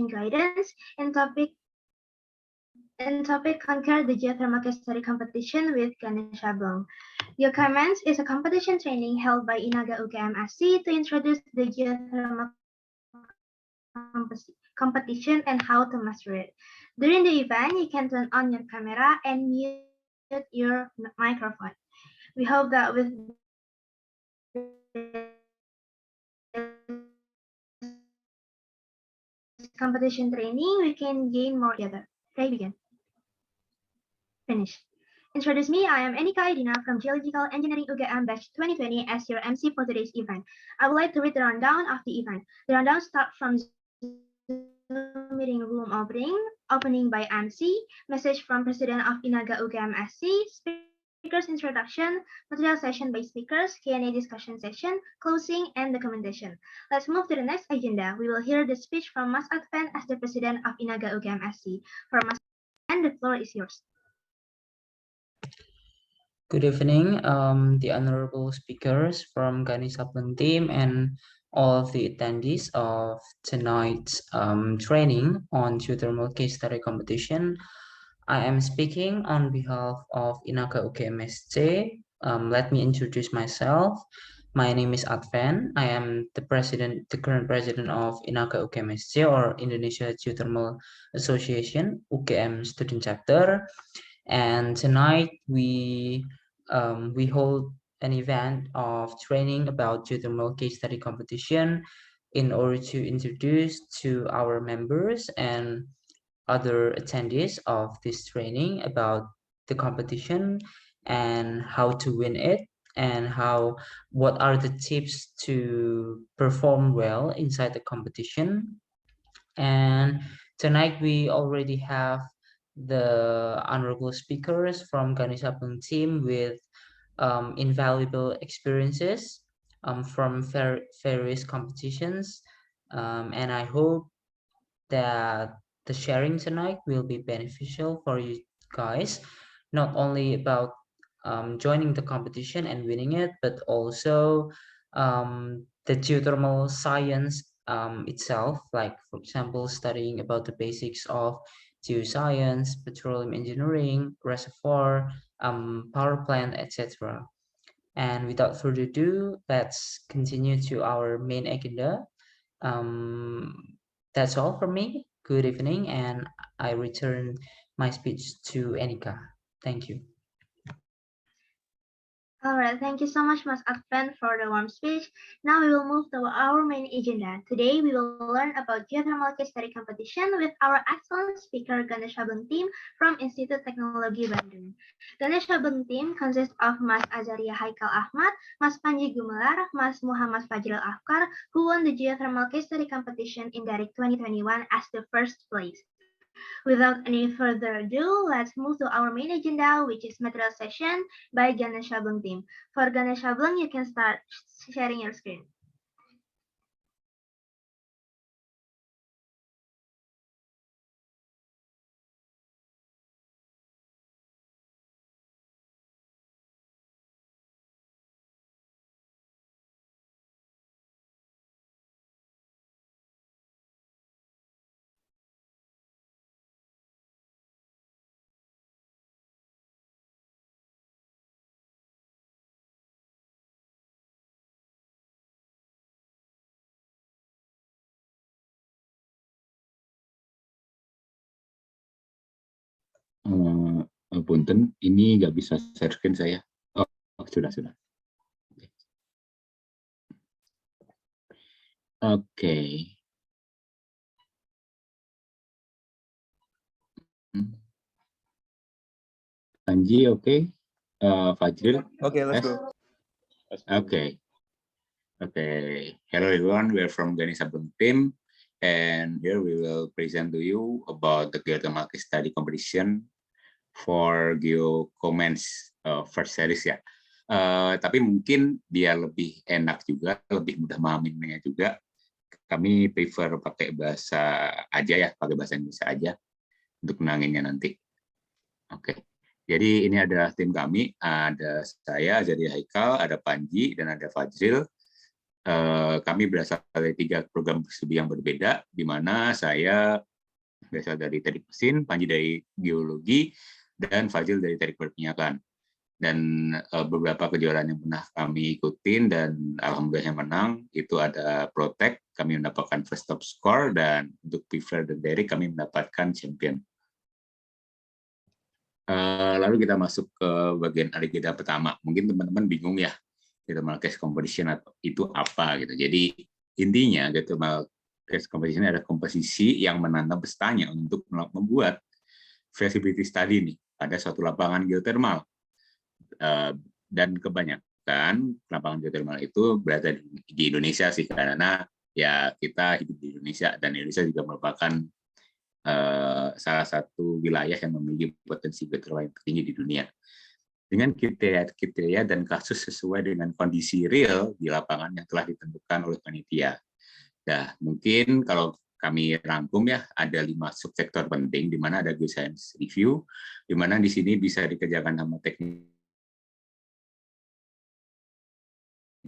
guidance in topic Conquer the Geothermal Case Study Competition with Ganesha Blong. GeoCommons is a competition training held by Inaga UKM-SC to introduce the geothermal competition and how to master it. During the event, you can turn on your camera and mute your microphone. We hope that with competition training, we can gain more together. Okay, begin. Finish. Introduce me, I am Enika Aidina from Geological Engineering UGM Batch 2020 as your MC for today's event. I would like to read the rundown of the event. The rundown starts from Zoom meeting room opening by MC, message from President of Inaga UGM SC, speakers introduction, material session by speakers, Q&A discussion session, closing, and documentation. Let's move to the next agenda. We will hear the speech from Mas Advan as the President of Inaga UGM SC. For Mas Advan, the floor is yours. Good evening, the honorable speakers from Ganesha Blong team and all of the attendees of tonight's training on geothermal case study competition. I am speaking on behalf of Inaga UKMSC. Let me introduce myself. My name is Advan. I am the current president of Inaga UKMSC, or Indonesia Geothermal Association, UKM Student Chapter. And tonight we hold an event of training about geothermal case study competition in order to introduce to our members and other attendees of this training about the competition and how to win it and what are the tips to perform well inside the competition. And tonight we already have the honorable speakers from Ganesha Blong team with invaluable experiences from various competitions, and I hope that the sharing tonight will be beneficial for you guys, not only about joining the competition and winning it, but also the geothermal science itself, like for example studying about the basics of geoscience, petroleum engineering, reservoir, power plant, etc. And without further ado, let's continue to our main agenda. That's all from me. Good evening, and I return my speech to Enika. Thank you. All right, thank you so much, Mas Advan, for the warm speech. Now we will move to our main agenda. Today we will learn about geothermal case study competition with our excellent speaker Ganesha Blong team from Institut Teknologi Bandung. Ganesha Blong team consists of Mas Azaria Haikal Ahmad, Mas Panji Gumelar, Mas Muhammad Fajril Afkar, who won the geothermal case study competition in Direct 2021 as the first place. Without any further ado, let's move to our main agenda, which is material session by Ganesha Blong team. For Ganesha Blong, you can start sharing your screen. Punten, ini nggak bisa share screen saya. Oh, sudah. Oke. Panji, oke. Fajril. Okay, let's go. Okay. Hello everyone. We are from Ganesha Blong team, and here we will present to you about the geothermal case study competition for GeoCommons first series ya. Tapi mungkin biar lebih enak juga, lebih mudah memahaminya juga, kami prefer pakai bahasa aja ya, pakai bahasa Indonesia aja untuk menanginnya nanti. Oke. Jadi ini ada tim kami, ada saya, Azaria Haikal, ada Panji, dan ada Fajril. kami berasal dari 3 program studi yang berbeda, di mana saya berasal dari teknik mesin, Panji dari geologi, dan Fazil dari teknik perminyakan. Dan beberapa kejuaraan yang pernah kami ikutin dan alhamdulillah yang menang itu ada Protect, kami mendapatkan first top score, dan untuk Pifler dan Derek kami mendapatkan champion. Lalu kita masuk ke bagian agenda pertama. Mungkin teman-teman bingung ya, geothermal case competition itu apa gitu. Jadi intinya geothermal case competition adalah komposisi yang menantang pesertanya untuk membuat feasibility study nih pada suatu lapangan geothermal. Dan kebanyakan lapangan geothermal itu berada di Indonesia sih, karena ya kita hidup di Indonesia dan Indonesia juga merupakan salah satu wilayah yang memiliki potensi geothermal yang tertinggi di dunia. Dengan kriteria dan kasus sesuai dengan kondisi real di lapangan yang telah ditentukan oleh panitia. Nah, mungkin kalau kami rangkum ya, ada 5 subsektor penting, di mana ada geoscience review, di mana di sini bisa dikerjakan sama teknik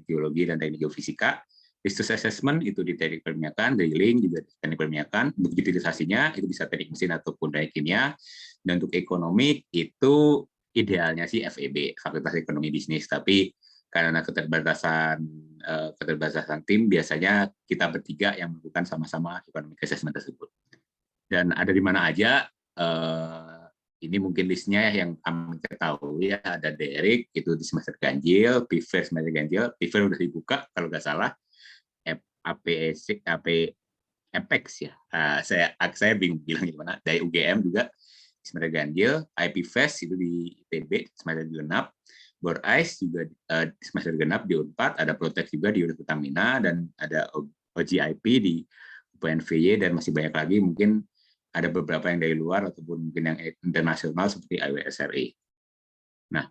geologi dan teknik geofisika. Resource assessment itu di teknik perminyakan, drilling juga di teknik perminyakan. Untuk utilisasinya itu bisa teknik mesin ataupun teknik kimia. Dan untuk ekonomi itu idealnya sih FEB, Fakultas Ekonomi Bisnis. Tapi karena keterbatasan tim, biasanya kita bertiga yang melakukan sama-sama economic assessment tersebut. Dan ada di mana aja, ini mungkin listnya yang kami ketahui ya, ada Derek itu di semester ganjil, Pifler semester ganjil, Pifler udah dibuka kalau nggak salah, Apex ya, saya bingung bilang gimana, dari UGM juga semester ganjil, IP Fest itu di ITB semester genap, Bor Ice juga semester genap di Unpad, ada Protect juga di Unit Pertamina, dan ada OGIP di UPNVY, dan masih banyak lagi, mungkin ada beberapa yang dari luar ataupun mungkin yang internasional seperti IWSRE. Nah,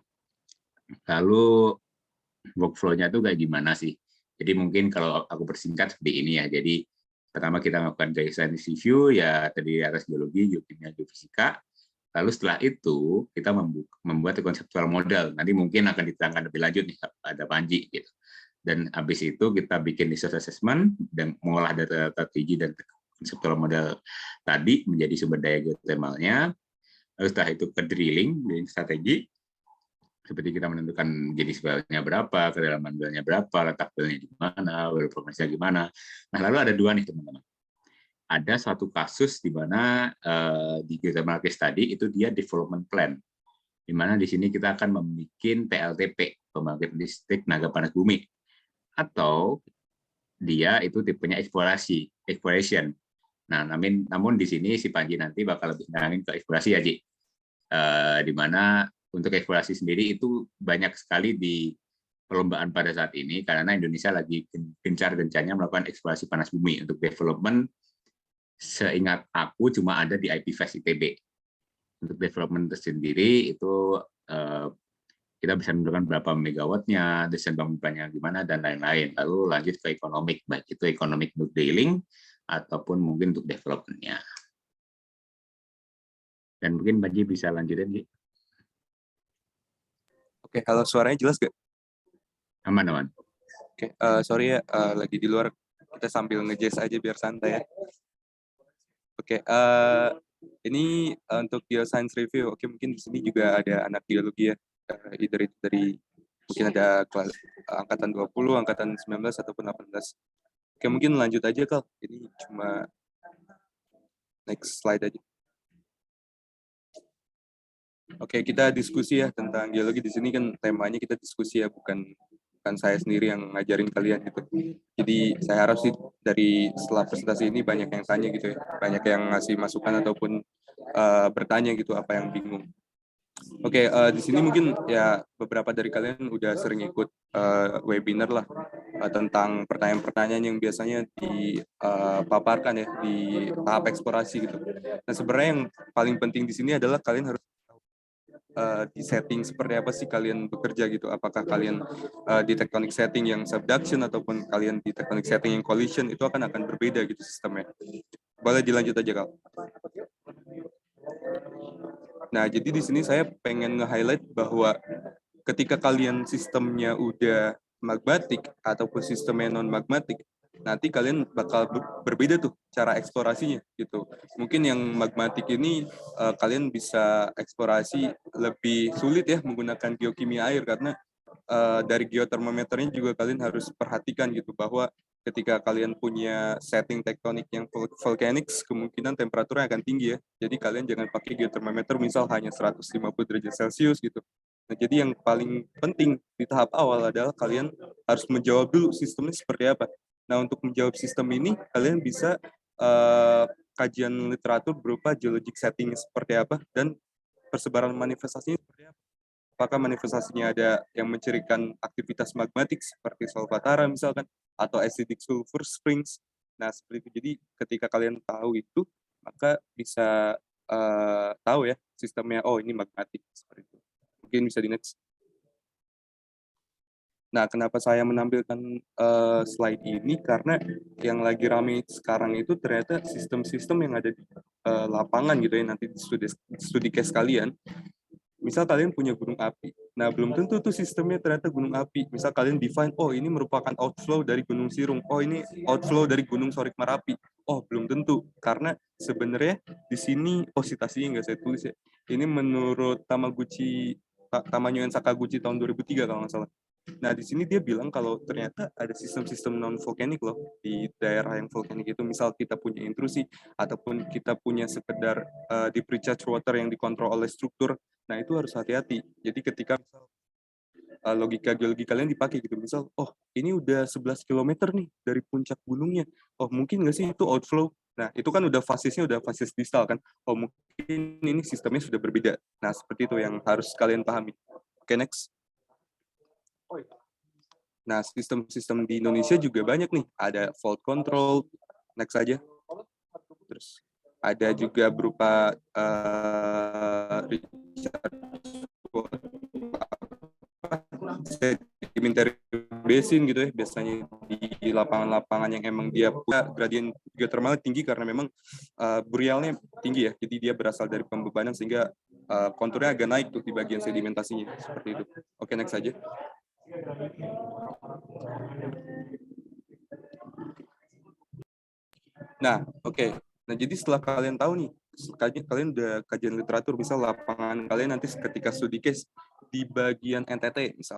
lalu workflow-nya itu kayak gimana sih? Jadi mungkin kalau aku persingkat seperti ini ya. Jadi pertama kita melakukan geoscience review ya, terdiri atas geologi, geokimia, geofisika. Lalu setelah itu kita membuat konseptual model. Nanti mungkin akan diterangkan lebih lanjut nih ada Panji gitu. Dan habis itu kita bikin resource assessment dan mengolah data-data 3D dan konseptual model tadi menjadi sumber daya geothermalnya. Lalu setelah itu ke drilling strategi, seperti kita menentukan jenis belnya berapa, kedalaman belnya berapa, letak belnya di mana, well performance-nya gimana. Nah, lalu ada 2 nih teman-teman. Ada satu kasus di mana di geothermal case study itu dia development plan, di mana di sini kita akan membuat PLTP, pembangkit listrik tenaga panas bumi, atau dia itu tipenya exploration. Nah, namun di sini si Panji nanti bakal lebih nangin ke eksplorasi ya, Ji. Di mana untuk eksplorasi sendiri itu banyak sekali di perlombaan pada saat ini, karena Indonesia lagi gencar-gencarnya melakukan eksplorasi panas bumi. Untuk development, seingat aku cuma ada di IP Fest ITB. Untuk development tersendiri itu kita bisa menentukan berapa megawattnya, desain bangunannya gimana, dan lain-lain. Lalu lanjut ke ekonomik, baik itu ekonomik untuk drilling ataupun mungkin untuk development-nya. Dan mungkin Panji bisa lanjutin, Ji. Oke, kalau suaranya jelas nggak? Aman. Oke, sorry ya, lagi di luar, kita sambil nge-jazz aja biar santai ya. Oke, ini untuk geoscience review. Oke, mungkin di sini juga ada anak geologi ya, dari mungkin ada kelas angkatan 20, angkatan 19 ataupun 18. Oke, mungkin lanjut aja Kal. Ini cuma next slide aja. Oke, kita diskusi ya tentang geologi. Di sini kan temanya kita diskusi ya, bukan saya sendiri yang ngajarin kalian gitu. Jadi saya harap sih dari setelah presentasi ini banyak yang tanya gitu ya, banyak yang ngasih masukan ataupun bertanya gitu apa yang bingung. Oke, di sini mungkin ya beberapa dari kalian udah sering ikut webinar lah tentang pertanyaan-pertanyaan yang biasanya dipaparkan ya di tahap eksplorasi gitu. Nah, sebenarnya yang paling penting di sini adalah kalian harus di setting seperti apa sih kalian bekerja gitu. Apakah kalian di tectonic setting yang subduction ataupun kalian di tectonic setting yang collision, itu akan berbeda gitu sistemnya. Boleh dilanjut aja, Kak. Nah, jadi di sini saya pengen nge-highlight bahwa ketika kalian sistemnya udah magmatik ataupun sistemnya non magmatik, nanti kalian bakal berbeda tuh cara eksplorasinya gitu. Mungkin yang magmatik ini kalian bisa eksplorasi lebih sulit ya menggunakan geokimia air, karena dari geotermometernya juga kalian harus perhatikan gitu bahwa ketika kalian punya setting tektonik yang volcanic, kemungkinan temperaturnya akan tinggi ya. Jadi kalian jangan pakai geotermometer misal hanya 150 derajat Celcius gitu. Nah, jadi yang paling penting di tahap awal adalah kalian harus menjawab dulu sistemnya seperti apa. Nah, untuk menjawab sistem ini, kalian bisa kajian literatur berupa geologic setting seperti apa dan persebaran manifestasinya seperti apa. Apakah manifestasinya ada yang mencirikan aktivitas magmatik seperti solvatara misalkan, atau acidic sulfur springs. Nah, seperti itu. Jadi ketika kalian tahu itu, maka bisa tahu ya sistemnya, oh ini magmatik, seperti itu. Mungkin bisa di next. Nah, kenapa saya menampilkan slide ini? Karena yang lagi ramai sekarang itu ternyata sistem-sistem yang ada di lapangan gitu ya, nanti di studi case kalian. Misal kalian punya gunung api, nah belum tentu tuh sistemnya ternyata gunung api. Misal kalian define, oh ini merupakan outflow dari Gunung Sirung, oh ini outflow dari Gunung Sorik Marapi. Oh belum tentu, karena sebenarnya di sini positasinya nggak saya tulis ya. Ini menurut Tamanyo Sakaguchi tahun 2003 kalau nggak salah. Nah, di sini dia bilang kalau ternyata ada sistem-sistem non-volkanik loh di daerah yang volkanik itu. Misal kita punya intrusi, ataupun kita punya sekedar deep recharge water yang dikontrol oleh struktur. Nah, itu harus hati-hati. Jadi ketika misal logika geologi kalian dipakai gitu. Misal, oh ini udah 11 km nih dari puncak gunungnya. Oh mungkin nggak sih itu outflow? Nah, itu kan udah fasisnya udah fasis distal kan. Oh mungkin ini sistemnya sudah berbeda. Nah, seperti itu yang harus kalian pahami. Oke, next. Nah, sistem-sistem di Indonesia juga banyak nih. Ada fault control, next aja. Terus ada juga berupa sedimentary basin gitu ya, biasanya di lapangan-lapangan yang emang dia punya gradien geotermal tinggi karena memang burialnya tinggi ya, jadi dia berasal dari pembebanan sehingga konturnya agak naik tuh di bagian sedimentasinya, seperti itu. Oke, next aja. Nah, oke. Nah, jadi setelah kalian tahu nih, kalian udah kajian literatur, misal lapangan kalian nanti ketika studi case di bagian NTT, misal.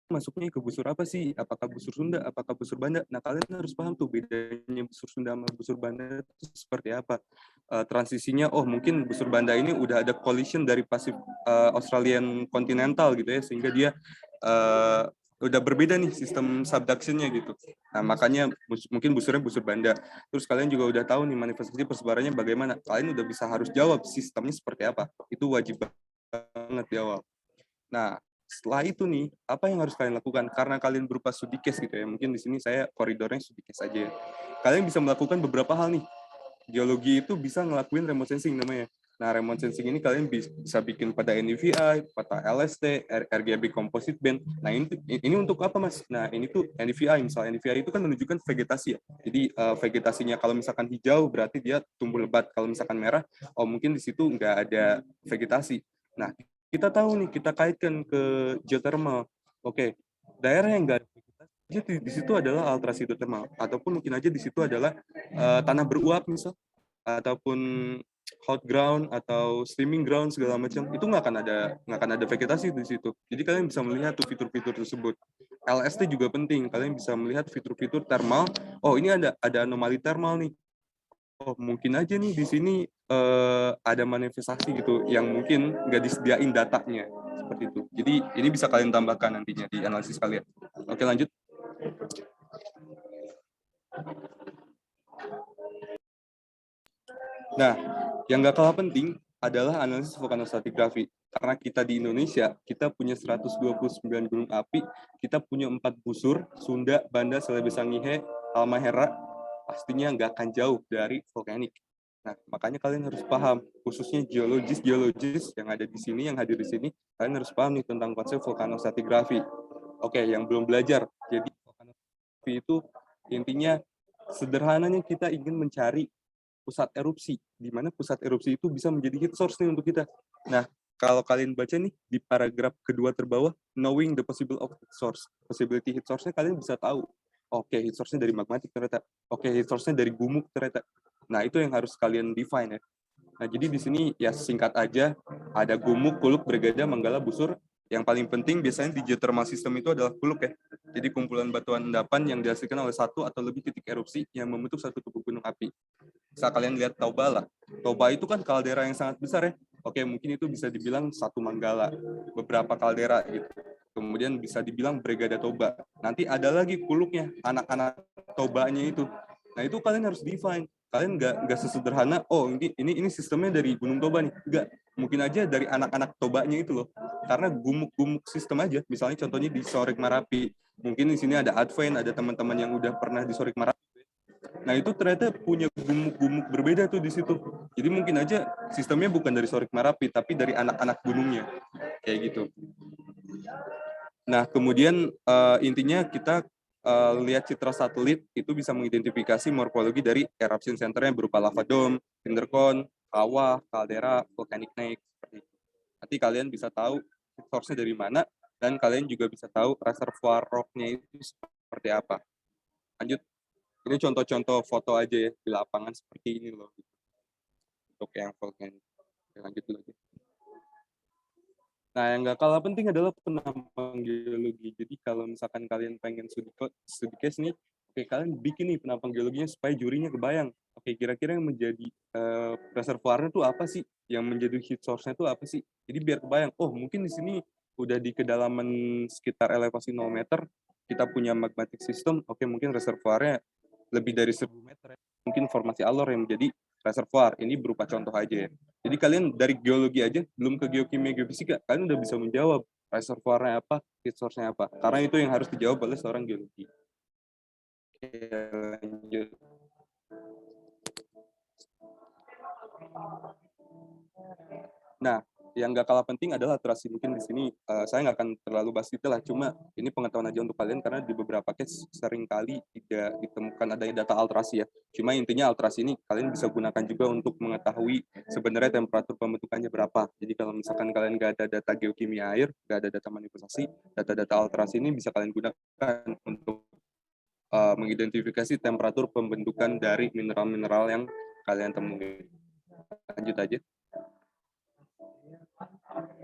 Masuknya ke busur apa sih? Apakah busur Sunda? Apakah busur Banda? Nah, kalian harus paham tuh bedanya busur Sunda sama busur Banda itu seperti apa. Transisinya, oh mungkin busur Banda ini udah ada collision dari pasif Australian continental gitu ya, sehingga dia udah berbeda nih sistem subduction-nya gitu. Nah, makanya mungkin busurnya busur Banda. Terus kalian juga udah tahu nih manifestasi persebarannya bagaimana. Kalian udah bisa harus jawab sistemnya seperti apa. Itu wajib banget di awal. Nah, setelah itu nih, apa yang harus kalian lakukan? Karena kalian berupa studi case gitu ya, mungkin di sini saya koridornya studi case aja. Kalian bisa melakukan beberapa hal nih. Geologi itu bisa ngelakuin remote sensing namanya. Nah, remote sensing ini kalian bisa bikin pada NDVI, pada LST, RGB Composite Band. Nah, ini untuk apa, Mas? Nah, ini tuh NDVI, misalnya NDVI itu kan menunjukkan vegetasi ya. Jadi, vegetasinya kalau misalkan hijau, berarti dia tumbuh lebat. Kalau misalkan merah, oh mungkin di situ nggak ada vegetasi. Nah, kita tahu nih, kita kaitkan ke geothermal. Oke, daerah yang nggak ada vegetasi, jadi di situ adalah ultrasi geothermal. Ataupun mungkin aja di situ adalah tanah beruap misal, ataupun hot ground atau steaming ground segala macam, itu nggak akan ada vegetasi di situ. Jadi kalian bisa melihat tuh fitur-fitur tersebut. LST juga penting, kalian bisa melihat fitur-fitur thermal. Oh ini ada anomali thermal nih. Oh mungkin aja nih di sini ada manifestasi gitu yang mungkin nggak disediain datanya seperti itu. Jadi ini bisa kalian tambahkan nantinya di analisis kalian. Oke lanjut. Nah, yang nggak kalah penting adalah analisis vulkanostratigrafi. Karena kita di Indonesia, kita punya 129 gunung api, kita punya 4 busur, Sunda, Banda, Selebe Sangihe, Halmahera, pastinya nggak akan jauh dari vulkanik. Nah, makanya kalian harus paham, khususnya geologis yang ada di sini, yang hadir di sini, kalian harus paham nih tentang konsep vulkanostratigrafi. Oke, yang belum belajar, jadi vulkanostratigrafi itu intinya sederhananya kita ingin mencari pusat erupsi, di mana pusat erupsi itu bisa menjadi heat source nih untuk kita. Nah, kalau kalian baca nih di paragraf kedua terbawah, knowing the possible of heat source, possibility heat source-nya kalian bisa tahu. Oke, heat source-nya dari magmatik ternyata. Oke, heat source-nya dari gumuk ternyata. Nah, itu yang harus kalian define ya. Nah, jadi di sini ya singkat aja, ada gumuk, kuluk, bergada, manggala, busur. Yang paling penting biasanya di geothermal system itu adalah kuluk ya. Jadi kumpulan batuan endapan yang dihasilkan oleh satu atau lebih titik erupsi yang membentuk satu tubuh gunung api. Bisa kalian lihat Toba lah. Toba itu kan kaldera yang sangat besar ya. Oke, mungkin itu bisa dibilang satu manggala, beberapa kaldera gitu. Kemudian bisa dibilang Brigada Toba. Nanti ada lagi kuluknya, anak-anak Tobanya itu. Nah, itu kalian harus define. Kalian nggak sesederhana, oh ini sistemnya dari Gunung Toba nih. Nggak, mungkin aja dari anak-anak Tobanya itu loh. Karena gumuk-gumuk sistem aja. Misalnya contohnya di Sorik Marapi. Mungkin di sini ada Advent, ada teman-teman yang udah pernah di Sorik Marapi. Nah, itu ternyata punya gumuk-gumuk berbeda tuh di situ. Jadi mungkin aja sistemnya bukan dari Sorik Marapi, tapi dari anak-anak gunungnya. Kayak gitu. Nah, kemudian intinya kita lihat citra satelit itu bisa mengidentifikasi morfologi dari eruption centernya berupa lava dome, cinder cone, kawah, kaldera, volcanic neck. Seperti itu. Nanti kalian bisa tahu source-nya dari mana, dan kalian juga bisa tahu reservoir rock-nya itu seperti apa. Lanjut. Ini contoh-contoh foto aja ya di lapangan seperti ini loh. Untuk yang volcanic. Lanjut lagi. Nah, yang nggak kalah penting adalah penampang geologi. Jadi kalau misalkan kalian pengen studi case nih, oke, kalian bikin nih penampang geologinya supaya jurinya kebayang. Oke, kira-kira yang menjadi reservoirnya tuh apa sih? Yang menjadi heat source-nya tuh apa sih? Jadi biar kebayang, oh mungkin di sini udah di kedalaman sekitar elevasi 0 meter, kita punya magmatic system, oke mungkin reservoirnya lebih dari 1000 meter. Mungkin formasi alor yang menjadi reservoir. Ini berupa contoh aja ya. Jadi kalian dari geologi aja, belum ke geokimia, geofisika, kalian udah bisa menjawab reservoirnya apa, heat source-nya apa. Karena itu yang harus dijawab oleh seorang geologi. Oke, lanjut. Nah, yang nggak kalah penting adalah atrasi. Mungkin di sini saya nggak akan terlalu bahas detail lah, cuma ini pengetahuan aja untuk kalian karena di beberapa case seringkali tidak ditemukan adanya data alterasi ya. Cuma intinya alterasi ini kalian bisa gunakan juga untuk mengetahui sebenarnya temperatur pembentukannya berapa. Jadi kalau misalkan kalian nggak ada data geokimia air, nggak ada data manipulasi, data-data alterasi ini bisa kalian gunakan untuk mengidentifikasi temperatur pembentukan dari mineral-mineral yang kalian temui. Lanjut aja.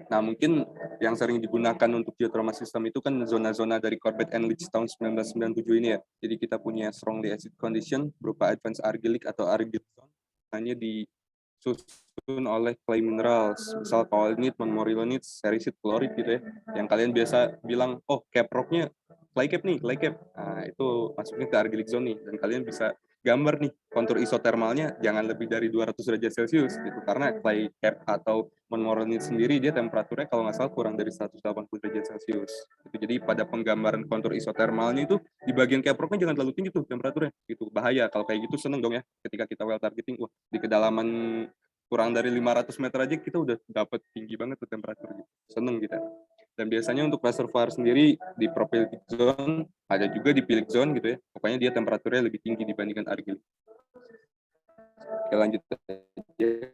Nah, mungkin yang sering digunakan untuk geothermal system itu kan zona-zona dari Corbett and Leach tahun 1997 ini ya. Jadi kita punya strongly acid condition berupa advanced argillic atau argil zone, hanya disusun oleh clay minerals, misal kaolinite, montmorillonite, sericite, chlorid gitu ya. Yang kalian biasa bilang, oh cap rocknya clay cap nih, clay cap. Nah, itu masuknya ke argillic zone nih, dan kalian bisa gambar nih kontur isotermalnya jangan lebih dari 200 derajat Celcius gitu, karena clay cap atau montmorillonite sendiri dia temperaturnya kalau nggak salah kurang dari 180 derajat Celcius gitu. Jadi pada penggambaran kontur isotermalnya itu di bagian cap rocknya jangan terlalu tinggi tuh temperaturnya gitu, bahaya. Kalau kayak gitu seneng dong ya ketika kita well targeting, wah di kedalaman kurang dari 500 meter aja kita udah dapat tinggi banget tuh temperatur gitu, seneng kita. Dan biasanya untuk reservoir sendiri di propylitic zone, ada juga di pylic zone gitu ya. Pokoknya dia temperaturnya lebih tinggi dibandingkan argil. Oke, lanjut aja.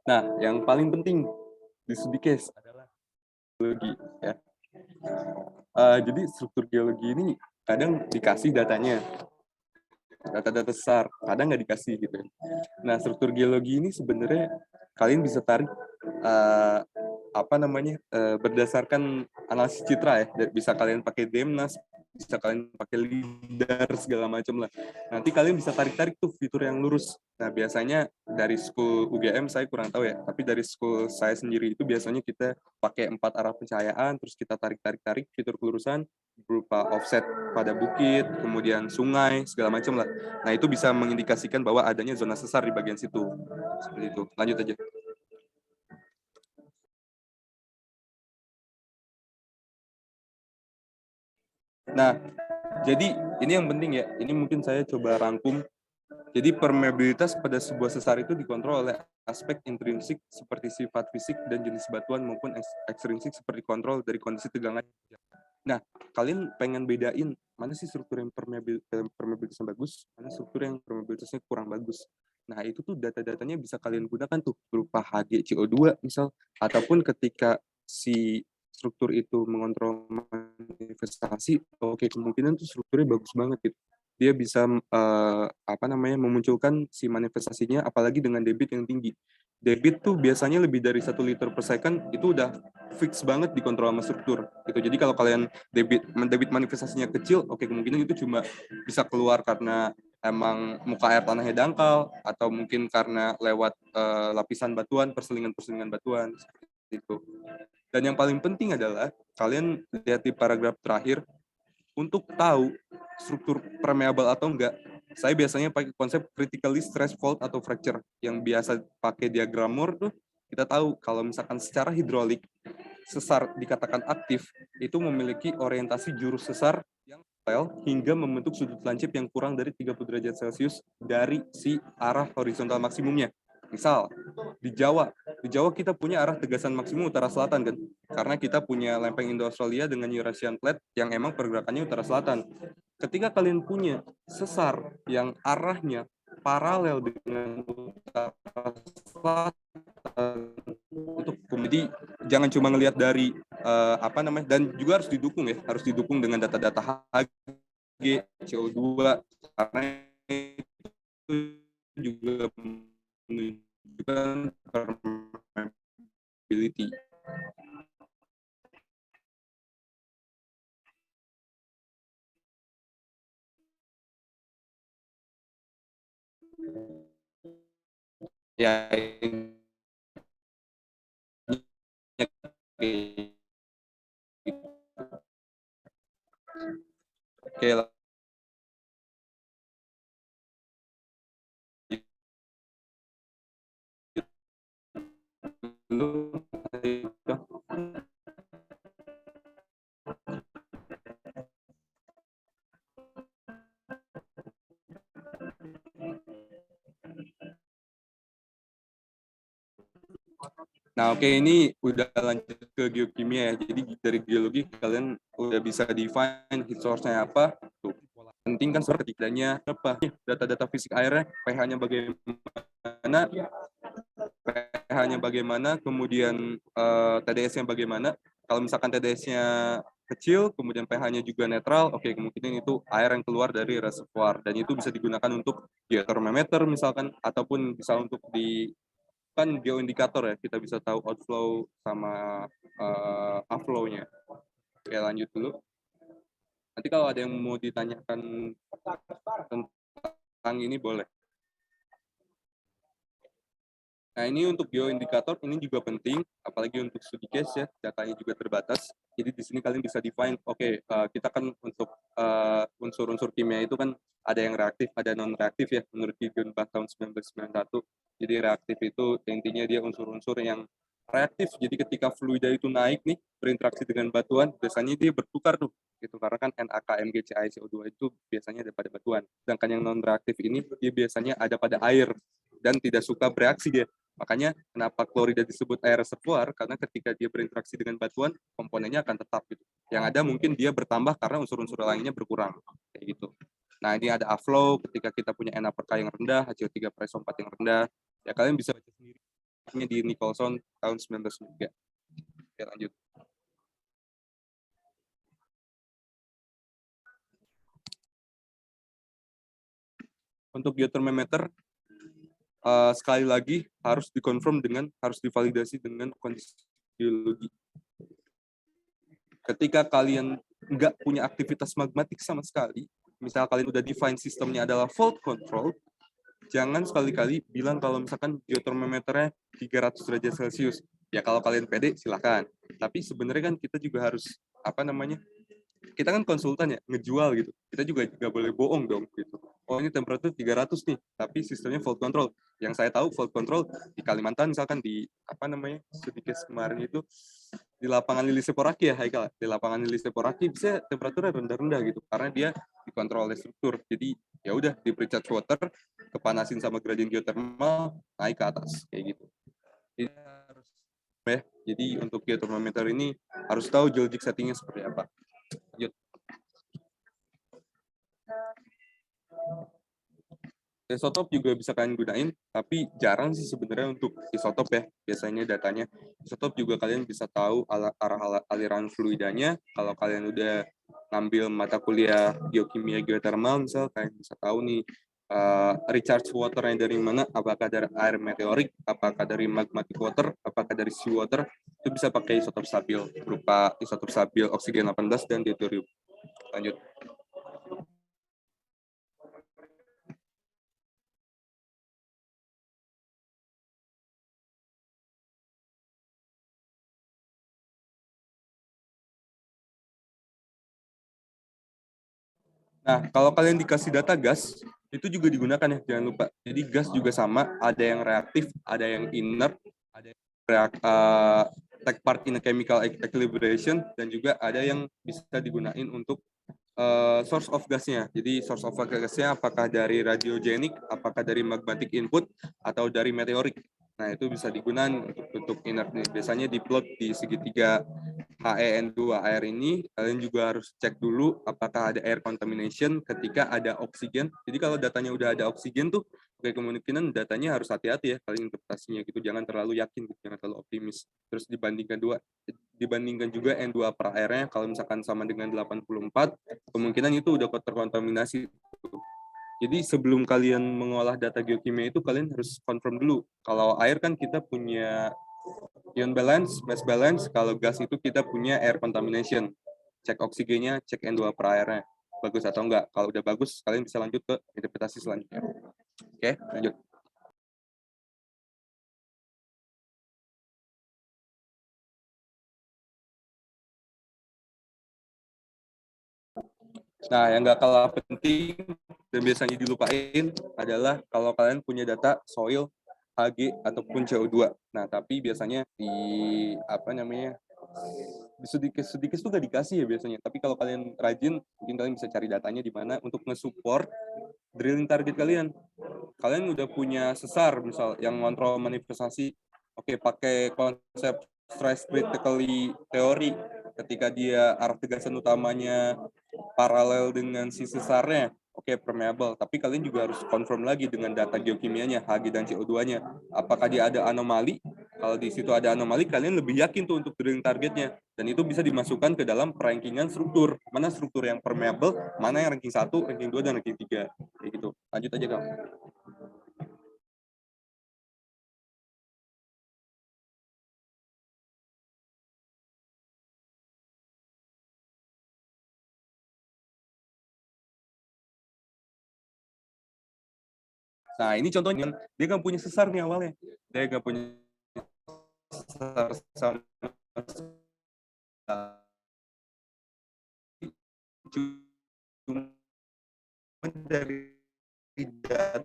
Nah, yang paling penting di studi case adalah geologi ya. Jadi struktur geologi ini kadang dikasih datanya, data-data besar, kadang nggak dikasih gitu. Nah, struktur geologi ini sebenarnya kalian bisa tarik berdasarkan analisis citra ya. Bisa kalian pakai Demnas, bisa kalian pakai LIDAR segala macam lah. Nanti kalian bisa tarik-tarik tuh fitur yang lurus. Nah, biasanya dari school UGM saya kurang tahu ya, tapi dari school saya sendiri itu biasanya kita pakai 4 arah pencahayaan, terus kita tarik-tarik fitur kelurusan berupa offset pada bukit, kemudian sungai, segala macam lah. Nah, itu bisa mengindikasikan bahwa adanya zona sesar di bagian situ. Seperti itu. Lanjut aja. Nah, jadi ini yang penting ya. Ini mungkin saya coba rangkum. Jadi permeabilitas pada sebuah sesar itu dikontrol oleh aspek intrinsik seperti sifat fisik dan jenis batuan maupun ekstrinsik seperti kontrol dari kondisi tegangan. Nah, kalian pengen bedain mana sih struktur yang permeabilitasnya bagus, mana struktur yang permeabilitasnya kurang bagus. Nah, itu tuh data-datanya bisa kalian gunakan tuh berupa HgCO2 misal, ataupun ketika si struktur itu mengontrol manifestasi, oke, kemungkinan tuh strukturnya bagus banget gitu. Dia bisa memunculkan si manifestasinya apalagi dengan debit yang tinggi. Debit tuh biasanya lebih dari 1 liter per second, itu udah fix banget dikontrol sama struktur gitu. Jadi kalau kalian debit manifestasinya kecil, oke, kemungkinan itu cuma bisa keluar karena emang muka air tanahnya dangkal, atau mungkin karena lewat lapisan batuan, perselingan batuan gitu. Dan yang paling penting adalah kalian lihat di paragraf terakhir, untuk tahu struktur permeable atau enggak, saya biasanya pakai konsep critically stress fault atau fracture, yang biasa pakai diagram Moore tuh. Kita tahu kalau misalkan secara hidrolik sesar dikatakan aktif, itu memiliki orientasi jurus sesar yang paralel hingga membentuk sudut lancip yang kurang dari 30 derajat Celcius dari si arah horizontal maksimumnya. Misal, di Jawa kita punya arah tegasan maksimum utara selatan kan, karena kita punya lempeng Indo-Australia dengan Eurasian Plate yang emang pergerakannya utara selatan. Ketika kalian punya sesar yang arahnya paralel dengan utara selatan, untuk jadi jangan cuma ngelihat dari dan juga harus didukung dengan data-data Hg, CO2, karena itu juga menunjukkan permeability. Ya, oke lah. Nah, oke, ini udah lanjut ke geokimia ya. Jadi dari geologi kalian udah bisa define heat source-nya apa. Tuh. Penting kan seperti tidaknya apa? Data-data fisik airnya, pH-nya bagaimana, kemudian TDS-nya bagaimana. Kalau misalkan TDS-nya kecil, kemudian pH-nya juga netral, oke, kemungkinan itu air yang keluar dari reservoir, dan itu bisa digunakan untuk geothermometer misalkan, ataupun bisa untuk kan geoindikator ya, kita bisa tahu outflow sama upflow-nya. Oke, lanjut dulu. Nanti kalau ada yang mau ditanyakan tentang ini boleh. Nah, ini untuk geoindikator ini juga penting, apalagi untuk studi case ya, datanya juga terbatas. Jadi di sini kalian bisa define, kita kan untuk unsur-unsur kimia itu kan ada yang reaktif, ada non-reaktif ya, menurut Gibbon tahun 1991. Jadi reaktif itu intinya dia unsur-unsur yang reaktif. Jadi ketika fluida itu naik nih, berinteraksi dengan batuan, biasanya dia bertukar tuh. Gitu, karena kan NaK, Mg, Ca, CO2 itu biasanya ada pada batuan. Sedangkan yang non-reaktif ini, dia biasanya ada pada air dan tidak suka bereaksi dia. Makanya kenapa klorida disebut air reservoir, karena ketika dia berinteraksi dengan batuan, komponennya akan tetap gitu. Yang ada mungkin dia bertambah karena unsur-unsur lainnya berkurang. Kayak gitu. Nah, ini ada upflow ketika kita punya Na per K yang rendah, HCO3 per SO4 yang rendah. Ya kalian bisa baca sendiri di Nicholson tahun 1993. Oke, lanjut. Untuk geothermometer, sekali lagi harus harus divalidasi dengan kondisi geologi. Ketika kalian nggak punya aktivitas magmatik sama sekali, misal kalian udah define sistemnya adalah fault control, jangan sekali-kali bilang kalau misalkan geothermometernya 300 derajat Celcius. Ya kalau kalian pede silahkan. Tapi sebenarnya kan kita juga harus kita kan konsultan ya, ngejual gitu. Kita juga nggak boleh bohong dong gitu. Oh, ini temperatur 300 nih, tapi sistemnya fault control. Yang saya tahu fault control di Kalimantan misalkan di studi case kemarin itu di lapangan Lili Seporaki ya, Haikal. Di lapangan Lili Seporaki bisa temperaturnya rendah-rendah gitu karena dia dikontrol oleh struktur. Jadi ya udah di pre-charge water, kepanasin sama gradient geothermal, naik ke atas kayak gitu. Jadi untuk geothermometer ini harus tahu geologic settingnya seperti apa. isotop juga bisa kalian gunain, tapi jarang sih sebenarnya untuk isotop ya. Biasanya datanya isotop juga kalian bisa tahu arah aliran fluidanya. Kalau kalian udah ngambil mata kuliah geokimia geothermal, misal kalian bisa tahu nih recharge waternya dari mana, apakah dari air meteorik, apakah dari magmatic water, apakah dari seawater. Itu bisa pakai isotop stabil, berupa isotop stabil oksigen 18 dan deuterium. Lanjut. Nah, kalau kalian dikasih data gas, itu juga digunakan ya, jangan lupa. Jadi gas juga sama, ada yang reaktif, ada yang inert, ada yang take part in a chemical equilibration, dan juga ada yang bisa digunain untuk source of gasnya. Jadi source of gasnya apakah dari radiogenik, apakah dari magmatic input, atau dari meteorik. Nah, itu bisa digunakan untuk inert nih. Biasanya diplot di segitiga HEN2 air ini, kalian juga harus cek dulu apakah ada air contamination ketika ada oksigen. Jadi kalau datanya udah ada oksigen tuh, kemungkinan datanya harus hati-hati ya kalian interpretasinya gitu. Jangan terlalu yakin, jangan terlalu optimis. Terus dibandingkan juga N2 per airnya, kalau misalkan sama dengan 84, kemungkinan itu udah terkontaminasi. Jadi sebelum kalian mengolah data geokimia itu, kalian harus confirm dulu. Kalau air kan kita punya ion balance, mass balance. Kalau gas itu kita punya air contamination. Cek oksigennya, cek N2 per airnya. Bagus atau enggak. Kalau udah bagus, kalian bisa lanjut ke interpretasi selanjutnya. Oke, lanjut. Nah, yang nggak kalah penting dan biasanya dilupain adalah kalau kalian punya data soil, Hg, ataupun CO2. Nah, tapi biasanya di sedikit tuh gak dikasih ya biasanya. Tapi kalau kalian rajin, mungkin kalian bisa cari datanya di mana untuk nge-support drilling target kalian. Kalian udah punya sesar, misal yang ngontrol manifestasi, oke, pakai konsep stress critically teori, ketika dia arah tegasan utamanya paralel dengan si sesarnya, oke, permeable. Tapi kalian juga harus confirm lagi dengan data geokimianya, Hg dan CO2-nya. Apakah dia ada anomali? Kalau di situ ada anomali, kalian lebih yakin tuh untuk drilling targetnya. Dan itu bisa dimasukkan ke dalam perankingan struktur. Mana struktur yang permeable, mana yang ranking 1, ranking 2, dan ranking 3. Kayak gitu. Lanjut aja, Kang. Nah, ini contohnya, dia nggak punya sesar nih awalnya. Dia nggak punya sesar sama cuma dari data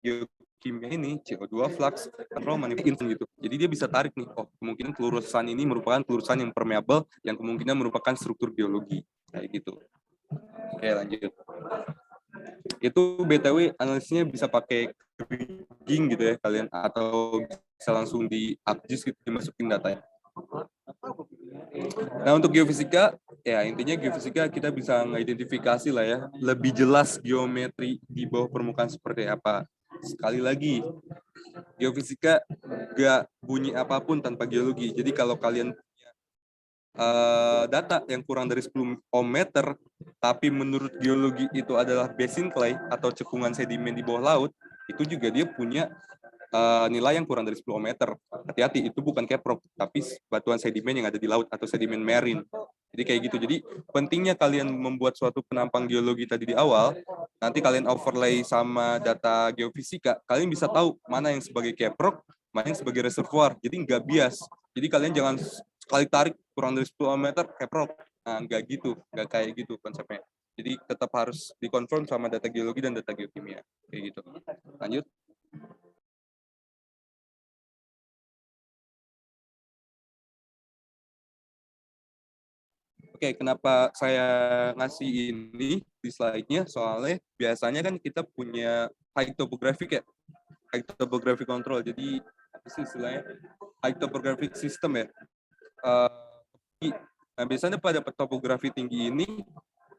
geokimia ini, CO2 flux, control manifest gitu. Jadi dia bisa tarik nih, oh kemungkinan kelurusan ini merupakan kelurusan yang permeable, yang kemungkinan merupakan struktur geologi. Kayak gitu. Oke, lanjut. Itu BTW analisisnya bisa pakai rigging gitu ya kalian, atau bisa langsung di ArcGIS gitu, dimasukin datanya. Nah, untuk geofisika, ya intinya geofisika kita bisa mengidentifikasi lah ya, lebih jelas geometri di bawah permukaan seperti apa. Sekali lagi, geofisika gak bunyi apapun tanpa geologi. Jadi kalau kalian punya data yang kurang dari 10 ohm meter, tapi menurut geologi itu adalah basin clay atau cekungan sedimen di bawah laut, itu juga dia punya nilai yang kurang dari 10 meter. Hati-hati, itu bukan caprock, tapi batuan sedimen yang ada di laut atau sedimen marine. Jadi kayak gitu. Jadi pentingnya kalian membuat suatu penampang geologi tadi di awal, nanti kalian overlay sama data geofisika, kalian bisa tahu mana yang sebagai caprock, mana yang sebagai reservoir. Jadi nggak bias. Jadi kalian jangan sekali tarik kurang dari 10 meter caprock. Nah, nggak gitu, nggak kayak gitu konsepnya. Jadi tetap harus dikonfirm sama data geologi dan data geokimia. Kayak gitu. Lanjut. Oke, kenapa saya ngasih ini di slide-nya? Soalnya biasanya kan kita punya high topographic ya, high topographic control. Jadi apa sih istilahnya? High topographic system ya. Nah, biasanya pada topografi tinggi ini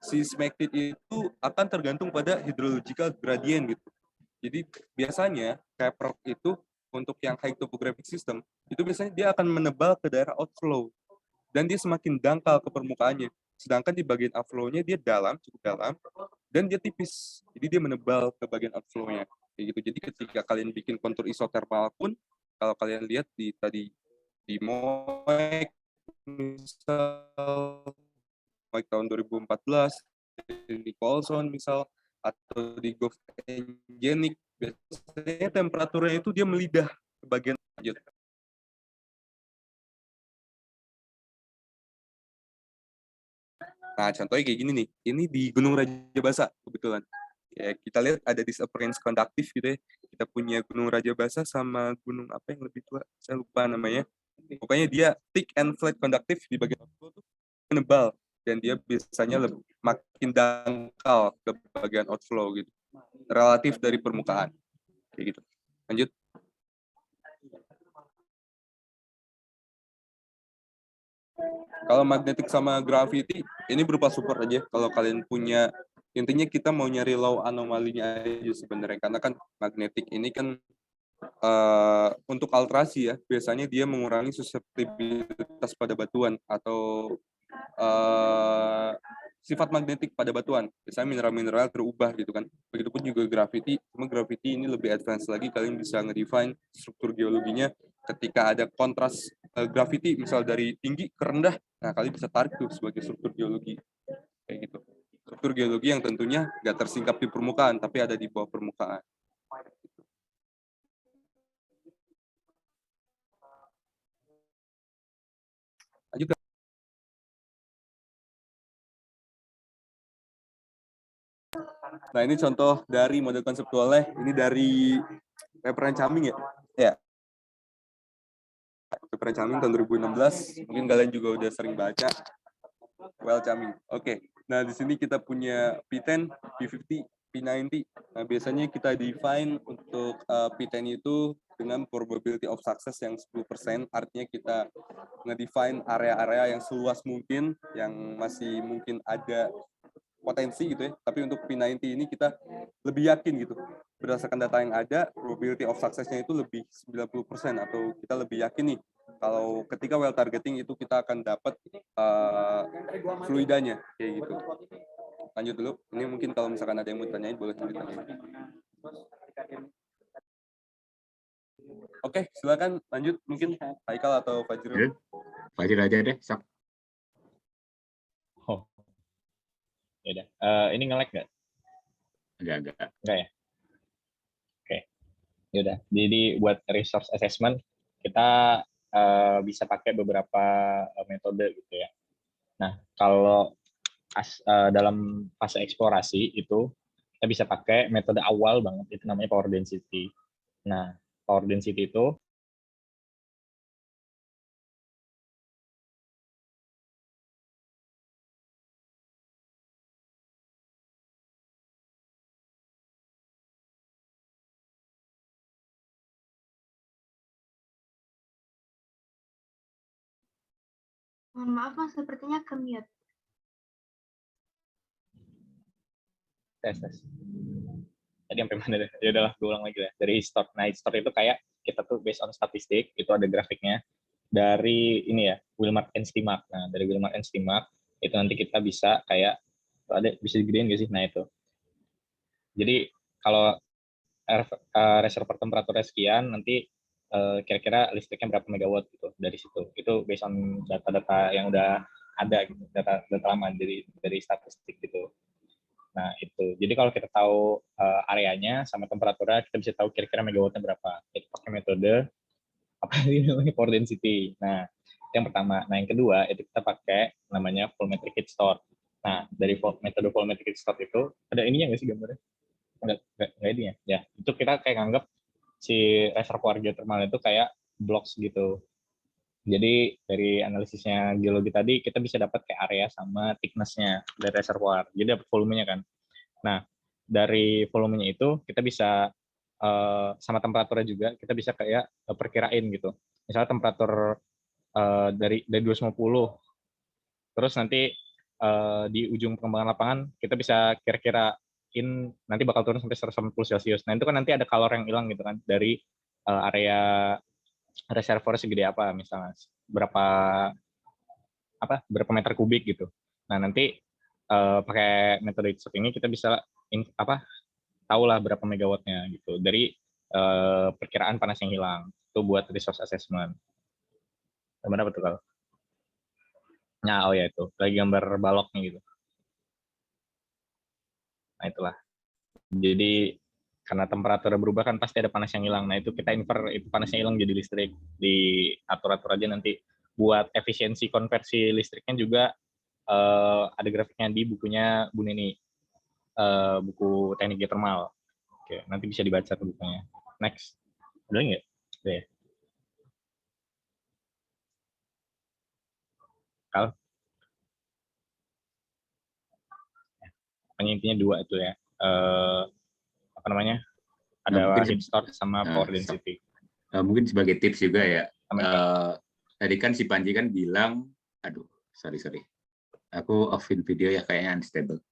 seismic itu akan tergantung pada hydrological gradient gitu. Jadi biasanya kayak PROC itu untuk yang high topographic system itu biasanya dia akan menebal ke daerah outflow dan dia semakin dangkal ke permukaannya. Sedangkan di bagian outflow-nya dia dalam, cukup dalam, dan dia tipis. Jadi dia menebal ke bagian outflow-nya. Kayak gitu. Jadi ketika kalian bikin kontur isotermal pun, kalau kalian lihat di tadi di MOEC, misal MOEC tahun 2014, di Nicholson misal, atau di Gulf Engenic, biasanya temperaturnya itu dia melidah ke bagian lanjut. Nah, contohnya kayak gini nih. Ini di Gunung Raja Basa kebetulan. Ya, kita lihat ada disappearance konduktif gitu ya. Kita punya Gunung Raja Basa sama gunung apa yang lebih tua? Saya lupa namanya. Pokoknya dia thick and flat konduktif di bagian outflow tuh menebal dan dia biasanya makin dangkal ke bagian outflow gitu. Relatif dari permukaan. Kayak gitu. Lanjut. Kalau magnetik sama gravity, ini berupa support aja. Kalau kalian punya, intinya kita mau nyari low anomalinya aja sebenarnya. Karena kan magnetik ini kan untuk alterasi ya, biasanya dia mengurangi susceptibilitas pada batuan atau sifat magnetik pada batuan. Biasanya mineral-mineral terubah gitu kan. Begitupun juga gravity, cuma gravity ini lebih advance lagi, kalian bisa ngedefine struktur geologinya ketika ada kontras gravity misal dari tinggi ke rendah, nah kalian bisa tarik tuh sebagai struktur geologi kayak gitu. Struktur geologi yang tentunya nggak tersingkap di permukaan, tapi ada di bawah permukaan. Lanjut. Nah ini contoh dari model konseptualnya, ini dari Reference Caming ya. Ya. Reference Caming tahun 2016, mungkin kalian juga udah sering baca. Well Caming. Oke. Nah di sini kita punya P10, P50, P90. Nah biasanya kita define untuk P10 itu dengan probability of success yang 10%. Artinya kita ngedefine area-area yang seluas mungkin, yang masih mungkin ada potensi gitu ya. Tapi untuk P90 ini kita lebih yakin gitu. Berdasarkan data yang ada, probability of success-nya itu lebih 90% atau kita lebih yakin nih kalau ketika well targeting itu kita akan dapat fluidanya kayak gitu. Lanjut dulu. Ini mungkin kalau misalkan ada yang mau tanyain boleh ditanyain. Oke, silakan lanjut mungkin Haikal atau Fajrul. Fajrul aja deh, sok. Oh. Ya udah. Ini nge-lag nggak? Enggak. Enggak ya? Oke. Ya udah. Jadi buat resource assessment kita bisa pakai beberapa metode gitu ya. Nah, kalau dalam fase eksplorasi itu kita bisa pakai metode awal banget, itu namanya power density. Nah, power density itu Mohon maaf Mas, sepertinya ke-mute. tes. Tadi sampai mana deh? Ya udahlah, gue ulang lagi lah. Dari start. Nah, start itu kayak kita tuh based on statistik, itu ada grafiknya dari ini ya, Wilmart and Stimac. Nah, dari Wilmart and Stimac itu nanti kita bisa kayak ada bisa digedein nggak sih? Nah, itu. Jadi kalau reservoir temperaturnya sekian, nanti kira-kira listriknya berapa megawatt gitu dari situ. Itu based on data-data yang udah ada gitu, data lama dari statistik gitu. Nah, itu. Jadi kalau kita tahu areanya sama temperaturnya, kita bisa tahu kira-kira megawattnya berapa. Itu pakai metode apa ini namanya power density. Nah, yang pertama. Nah, yang kedua itu kita pakai namanya volumetric heat store. Nah, dari metode volumetric heat store itu ada ininya nggak sih gambarnya? Nggak ini ya. Ya, itu kita kayak nganggap si reservoir geothermal itu kayak blocks gitu. Jadi dari analisisnya geologi tadi kita bisa dapat kayak area sama thickness-nya dari reservoir. Jadi dapat volumenya kan. Nah, dari volumenya itu kita bisa sama temperaturnya juga kita bisa kayak perkirain gitu. Misalnya temperatur dari 250. Terus nanti di ujung pengembangan lapangan kita bisa kira-kirain nanti bakal turun sampai 180 Celcius. Nah itu kan nanti ada kalor yang hilang gitu kan dari area reservoir segede apa, misalnya berapa meter kubik gitu. Nah nanti pakai metode heat ini kita bisa tahulah berapa megawattnya gitu dari perkiraan panas yang hilang. Itu buat resource assessment. Gimana betul kalau? Nah, oh ya itu lagi gambar baloknya gitu. Nah itulah. Jadi karena temperatur berubah kan pasti ada panas yang hilang. Nah itu kita infer itu panasnya hilang jadi listrik, diatur-atur aja nanti. Buat efisiensi konversi listriknya juga ada grafiknya di bukunya Bu Nini, buku teknik geothermal. Oke, nanti bisa dibaca tuh bukunya. Next, udah nggak? Udah ya. Kal? Intinya dua itu ya. Apa namanya? Ada heat store sama power density. Mungkin sebagai tips juga ya. Sama Tadi kan si Panji kan bilang, aduh, sorry. Aku offin video ya kayaknya unstable.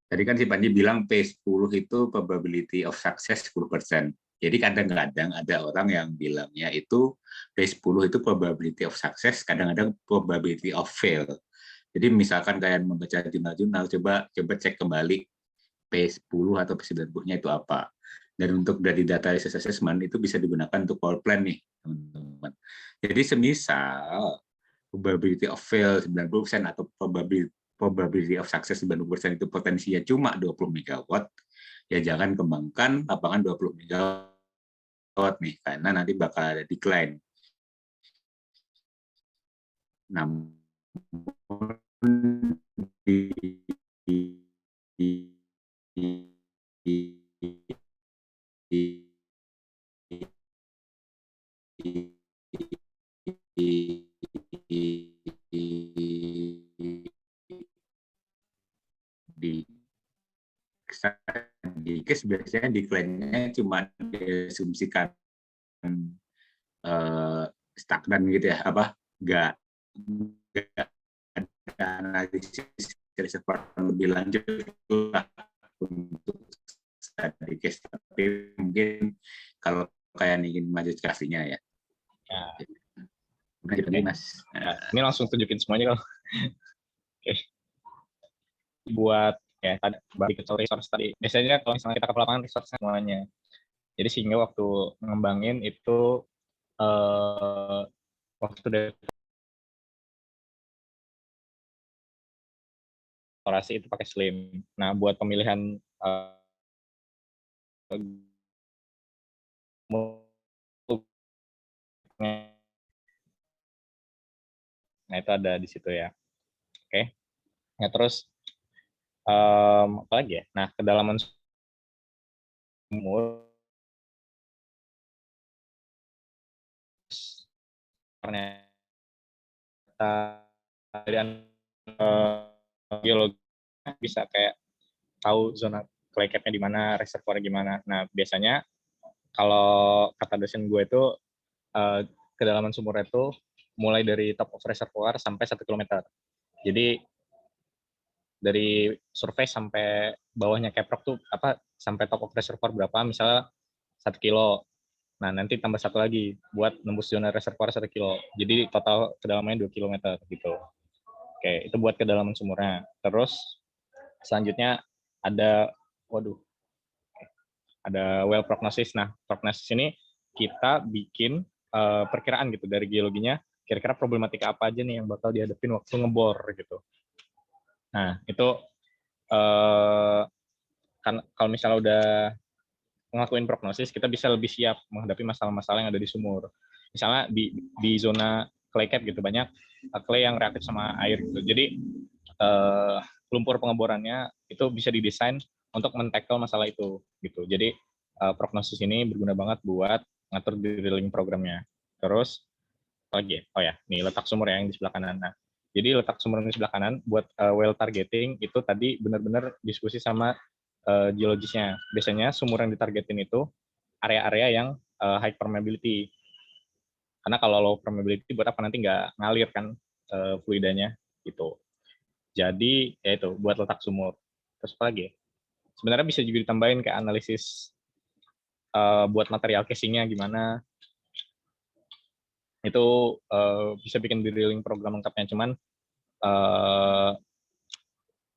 Tadi kan si Panji bilang P10 itu probability of success 10%. Jadi kadang-kadang ada orang yang bilangnya itu P10 itu probability of success, kadang-kadang probability of fail. Jadi misalkan kalian membaca jurnal-jurnal, coba cek kembali P10 atau P90-nya itu apa. Dan untuk dari data research assessment itu bisa digunakan untuk power plan nih, teman-teman. Jadi semisal probability of fail 90% atau probability of success 90% itu potensinya cuma 20 megawatt, ya jangan kembangkan lapangan 20 megawatt nih, karena nanti bakal ada decline. Namun di case biasanya decline-nya cuma diasumsikan stagnan gitu ya, nggak ada analisis reservoir lebih lanjut lah untuk study case, tapi mungkin kalau kalian ingin majuskasinya ya. Nah, gitu nih, Mas. Ini langsung tunjukin semuanya kalau. Oke. Buat ya balik ke resource tadi. Biasanya kalau misalnya kita ke lapangan resource semuanya. Jadi sehingga waktu ngembangin itu waktu dekorasi itu pakai slim. Nah, buat pemilihan nah itu ada di situ ya. Oke. Nah, terus apa lagi ya? Nah, kedalaman sumur ternyata dari geologi bisa kayak tahu zona clay cap-nya di mana, reservoir gimana. Nah, biasanya kalau kata dosen gue itu kedalaman sumur itu mulai dari top of reservoir sampai 1 km. Jadi dari survei sampai bawahnya caprock tuh sampai top of reservoir berapa, misalnya 1 kilo. Nah, nanti tambah satu lagi buat nembus zona reservoir 1 kilo. Jadi total kedalamannya 2 km gitu. Oke, itu buat kedalaman sumurnya. Terus selanjutnya ada well prognosis. Nah, prognosis ini kita bikin perkiraan gitu dari geologinya, kira-kira problematika apa aja nih yang bakal dihadapin waktu ngebor gitu. Nah, itu kan kalau misalnya udah ngelakuin prognosis, kita bisa lebih siap menghadapi masalah-masalah yang ada di sumur. Misalnya di zona clay cap gitu, banyak clay yang reaktif sama air gitu. Jadi lumpur pengeborannya itu bisa didesain untuk men-tackle masalah itu gitu. Jadi prognosis ini berguna banget buat ngatur drilling programnya. Terus lagi, oh ya, nih letak sumur yang di sebelah kanan. Nah, jadi letak sumur yang di sebelah kanan buat well targeting itu tadi benar-benar diskusi sama geologisnya. Biasanya sumur yang ditargetin itu area-area yang high permeability. Karena kalau low permeability buat apa nanti nggak ngalir kan fluidanya gitu. Jadi ya itu buat letak sumur. Terus apa lagi? Sebenarnya bisa juga ditambahin kayak analisis buat material casingnya gimana. Itu bisa bikin drilling program lengkapnya. Cuman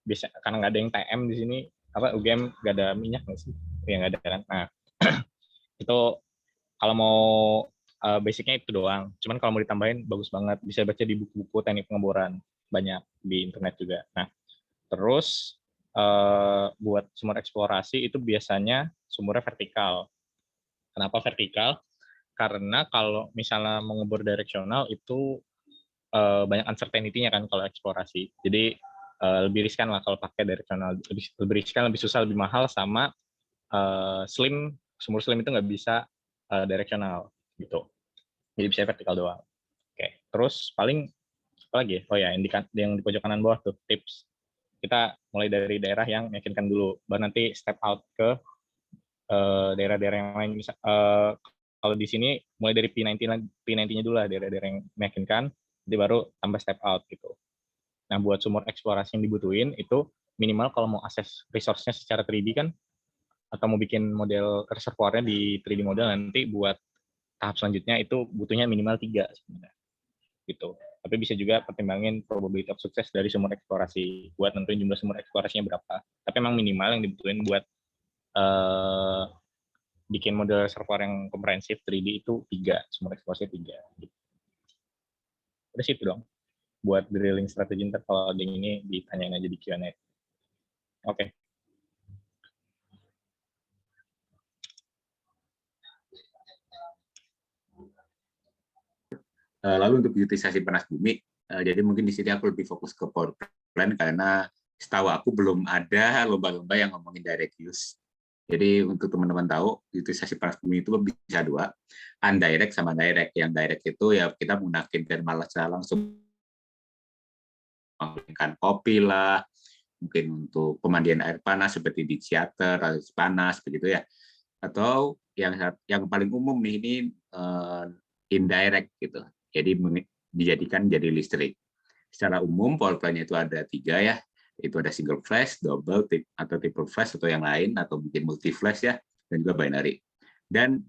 bisa karena nggak ada yang TM di sini, apa UGM nggak ada minyak nggak sih? Ya nggak ada kan. Nah itu kalau mau basicnya itu doang. Cuman kalau mau ditambahin bagus banget. Bisa baca di buku-buku teknik pengeboran banyak di internet juga. Nah terus buat sumur eksplorasi itu biasanya sumurnya vertikal. Kenapa vertikal? Karena kalau misalnya mengebor direksional itu banyak uncertainty-nya kan kalau eksplorasi. Jadi lebih riskan lah kalau pakai direksional. Lebih riskan, lebih susah, lebih mahal, sama sumur slim itu nggak bisa direksional gitu. Jadi bisa vertikal doang. Oke, terus paling apa lagi? Oh ya, yang di pojok kanan bawah tuh tips. Kita mulai dari daerah yang meyakinkan dulu, baru nanti step out ke daerah-daerah yang lain. Kalau di sini mulai dari P90-nya dulu lah, daerah-daerah yang meyakinkan, nanti baru tambah step out gitu. Nah, buat sumur eksplorasi yang dibutuhin itu minimal kalau mau akses resource-nya secara 3D kan, atau mau bikin model reservoirnya di 3D model, nanti buat tahap selanjutnya itu butuhnya minimal 3 sebenarnya. Gitu. Tapi bisa juga pertimbangin probability of success dari sumur eksplorasi buat nentuin jumlah sumur eksplorasinya berapa. Tapi emang minimal yang dibutuhin buat bikin model reservoir yang komprehensif 3D itu 3, sumber eksplorasi 3. Gitu. Udah sih itu dong. Buat drilling strategi ntar kalau ada yang ini ditanyain aja di Q&A. Oke. Lalu untuk utilisasi panas bumi, jadi mungkin di sini aku lebih fokus ke power plant karena setahu aku belum ada lomba-lomba yang ngomongin direct use. Jadi untuk teman-teman tahu, utilisasi panas bumi itu bisa 2, undirect sama direct. Yang direct itu ya kita menggunakan thermal secara langsung, mengirimkan kopi lah, mungkin untuk pemandian air panas seperti di theater, air panas begitu ya. Atau yang paling umum nih ini indirect gitu. Jadi dijadikan jadi listrik. Secara umum power plant itu ada 3 ya. Itu ada single flash, double atau triple flash atau yang lain, atau mungkin multi flash ya, dan juga binary. Dan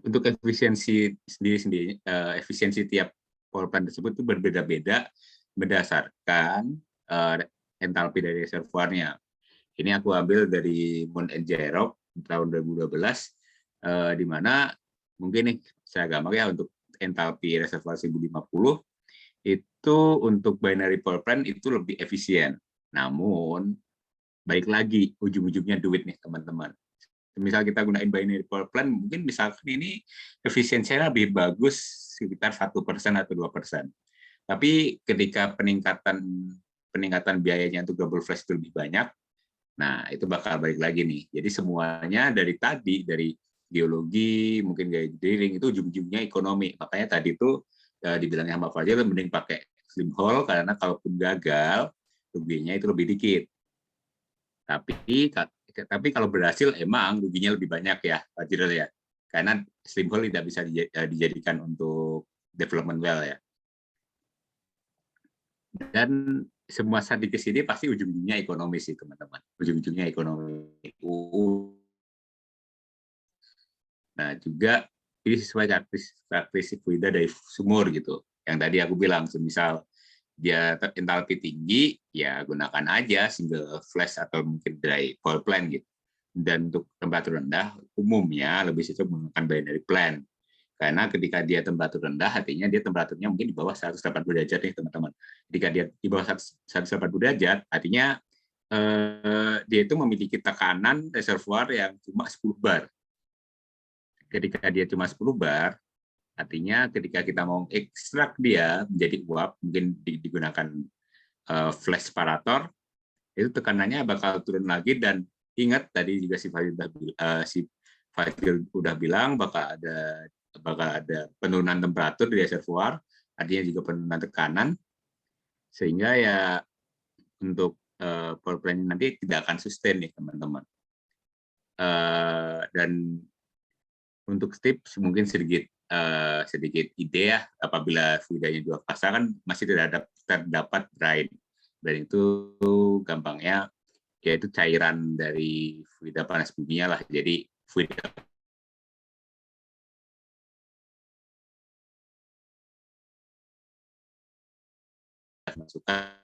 untuk efisiensi sendiri efisiensi tiap power plant tersebut itu berbeda-beda berdasarkan entalpi dari reservoirnya. Ini aku ambil dari Moon and Jaerock tahun 2012, di mana mungkin nih saya gambar ya, untuk entalpi reservoir 1050 itu untuk binary power plant itu lebih efisien. Namun balik lagi ujung-ujungnya duit nih teman-teman. Misal kita gunain binary power plant, mungkin misalkan ini efisiensinya lebih bagus sekitar 1% atau 2%. Tapi ketika peningkatan biayanya untuk double flash itu lebih banyak, nah itu bakal balik lagi nih. Jadi semuanya dari tadi, dari geologi, mungkin gaya drilling, itu ujung-ujungnya ekonomi. Makanya tadi itu dibilangnya Mbak Fajar mending pakai slim hole, karena kalaupun gagal, ruginya itu lebih dikit. Tapi kalau berhasil emang ruginya lebih banyak ya, Pak Jiril ya. Karena slim hole tidak bisa dijadikan untuk development well ya. Dan semua strategi ini pasti ujung-ujungnya ekonomi sih teman-teman. Ujung-ujungnya ekonomi. Nah juga ini sesuai karakteristik fluida dari sumur gitu. Yang tadi aku bilang, semisal dia entalpi tinggi, ya gunakan aja single flash atau mungkin dry power plant gitu. Dan untuk temperatur rendah, umumnya lebih cocok menggunakan binary plant. Karena ketika dia temperatur rendah, artinya dia temperaturnya mungkin di bawah 180 derajat nih teman-teman. Ketika dia di bawah 180 derajat, artinya dia itu memiliki tekanan reservoir yang cuma 10 bar. Ketika dia cuma 10 bar, artinya ketika kita mau ekstrak dia menjadi uap, mungkin digunakan flash separator, itu tekanannya bakal turun lagi. Dan ingat tadi juga si Fadil udah bilang bakal ada penurunan temperatur di reservoir, artinya juga penurunan tekanan, sehingga ya untuk power plant nanti tidak akan sustain nih teman-teman. Dan untuk tips mungkin sedikit ide ya, apabila fluidanya 2 fasa kan masih terdapat drain. Brine itu gampangnya yaitu cairan dari fluida panas bumi lah. Jadi fluida masukkan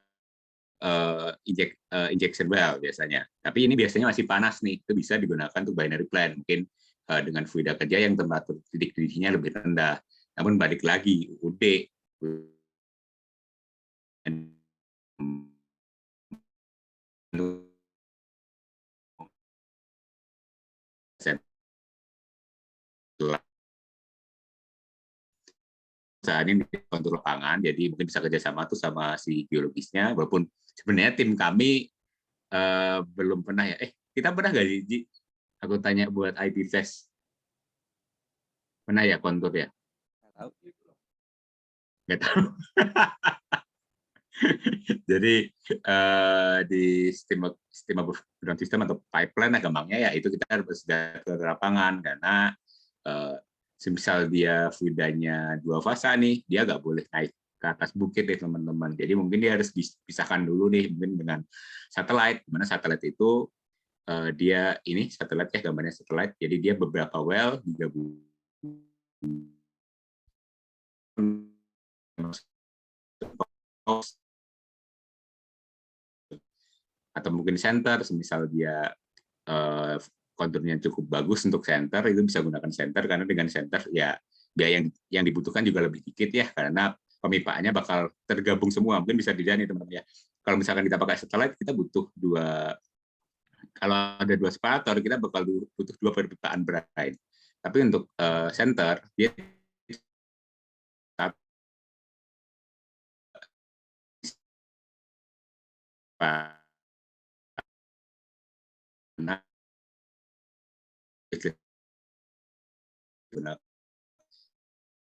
injection well biasanya. Tapi ini biasanya masih panas nih, itu bisa digunakan untuk binary plant. Mungkin dengan fluida kerja yang temperatur titik didihnya lebih rendah. Namun balik lagi, UUD saat ini untuk lapangan, jadi mungkin bisa kerjasama tuh sama si biologisnya, walaupun sebenarnya tim kami belum pernah ya. Kita pernah nggak Ji? Aku tanya buat IP test. Pernah ya kontur ya? Nggak tahu. Jadi di sistem ground system atau pipeline gampangnya ya itu kita harus ke lapangan karena semisal dia fluidanya 2 fasa nih, dia nggak boleh naik ke atas bukit nih teman-teman. Jadi mungkin dia harus dipisahkan dulu nih mungkin dengan satelit. Dimana satelit itu dia ini satelit ya gambarnya satelit. Jadi dia beberapa well digabung atau mungkin center, semisal dia konturnya cukup bagus untuk center, itu bisa gunakan center karena dengan center ya biaya yang dibutuhkan juga lebih dikit ya karena pemipaannya bakal tergabung semua. Mungkin bisa dilihat nih teman-teman ya. Kalau misalkan kita pakai satelit, kita butuh kalau ada 2 separator, kita bakal butuh 2 perpipaan brine. Tapi untuk center, dia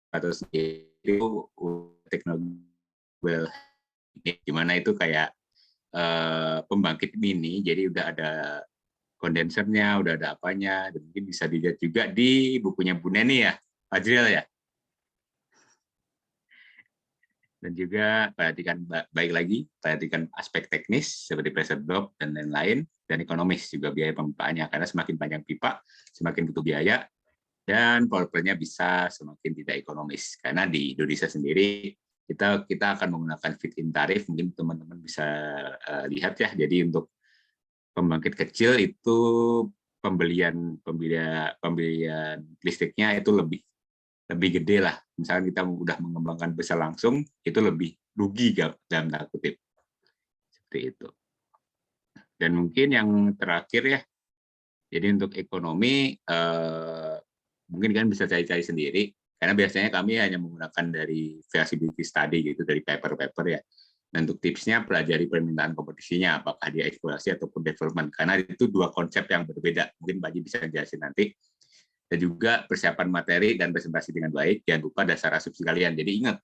atau itu teknologi well gimana itu kayak pembangkit mini, jadi udah ada kondensernya, udah ada apanya, dan mungkin bisa dilihat juga di bukunya Bu Neni ya, Pak Jril ya. Dan juga perhatikan aspek teknis seperti pressure drop dan lain-lain, dan ekonomis juga biaya pemipaannya, karena semakin panjang pipa, semakin butuh biaya, dan power plant-nya bisa semakin tidak ekonomis. Karena di Indonesia sendiri, kita akan menggunakan feed-in tarif, mungkin teman-teman bisa lihat ya, jadi untuk pembangkit kecil itu pembelian listriknya itu lebih gede lah. Misalnya kita udah mengembangkan besar langsung, itu lebih rugi dalam tanda kutip. Seperti itu. Dan mungkin yang terakhir ya, jadi untuk ekonomi, mungkin kan bisa cari-cari sendiri, karena biasanya kami hanya menggunakan dari feasibility study gitu, dari paper-paper ya. Dan untuk tipsnya, pelajari permintaan kompetisinya, apakah dia eksplorasi ataupun development, karena itu 2 konsep yang berbeda. Mungkin Pak Ji bisa jelasin nanti. Dan juga persiapan materi dan presentasi dengan baik, jangan lupa dasar asumsi kalian. Jadi ingat,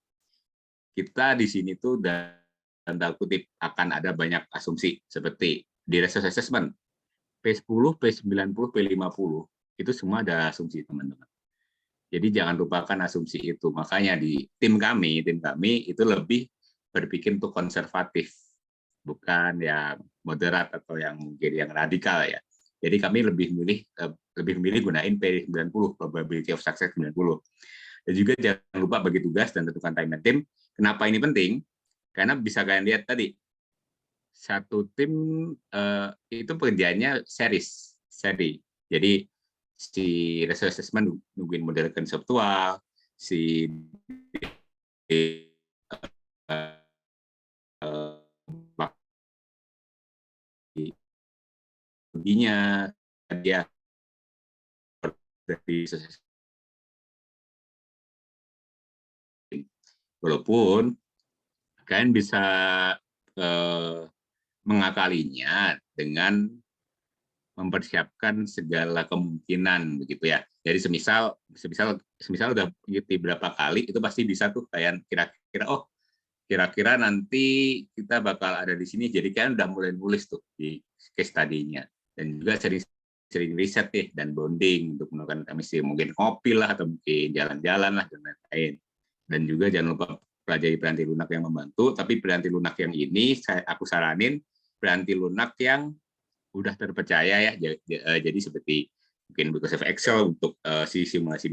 kita di sini tuh dalam tanda kutip akan ada banyak asumsi, seperti di resource assessment, P10, P90, P50, itu semua ada asumsi teman-teman. Jadi jangan lupakan asumsi itu. Makanya di tim kami itu lebih berpikir untuk konservatif, bukan yang moderat atau yang mungkin yang radikal ya. Jadi kami lebih memilih gunain P90, probability of success 90. Dan juga jangan lupa bagi tugas dan tentukan time and team. Kenapa ini penting? Karena bisa kalian lihat tadi, satu tim itu pekerjaannya seri. Jadi si resource assessment nungguin model konseptual, si dia dari walaupun kalian bisa mengakalinya dengan mempersiapkan segala kemungkinan begitu ya. Jadi semisal udah mengikuti berapa kali itu pasti bisa tuh kayak kira-kira nanti kita bakal ada di sini. Jadi kan udah mulai nulis tuh di case study-nya, dan juga sering riset nih dan bonding untuk melakukan chemistry, mungkin kopi lah atau mungkin jalan-jalan lah dan lain-lain. Dan juga jangan lupa pelajari piranti lunak yang membantu, tapi piranti lunak yang ini aku saranin piranti lunak yang udah terpercaya ya. Jadi seperti mungkin Microsoft Excel untuk si simulasi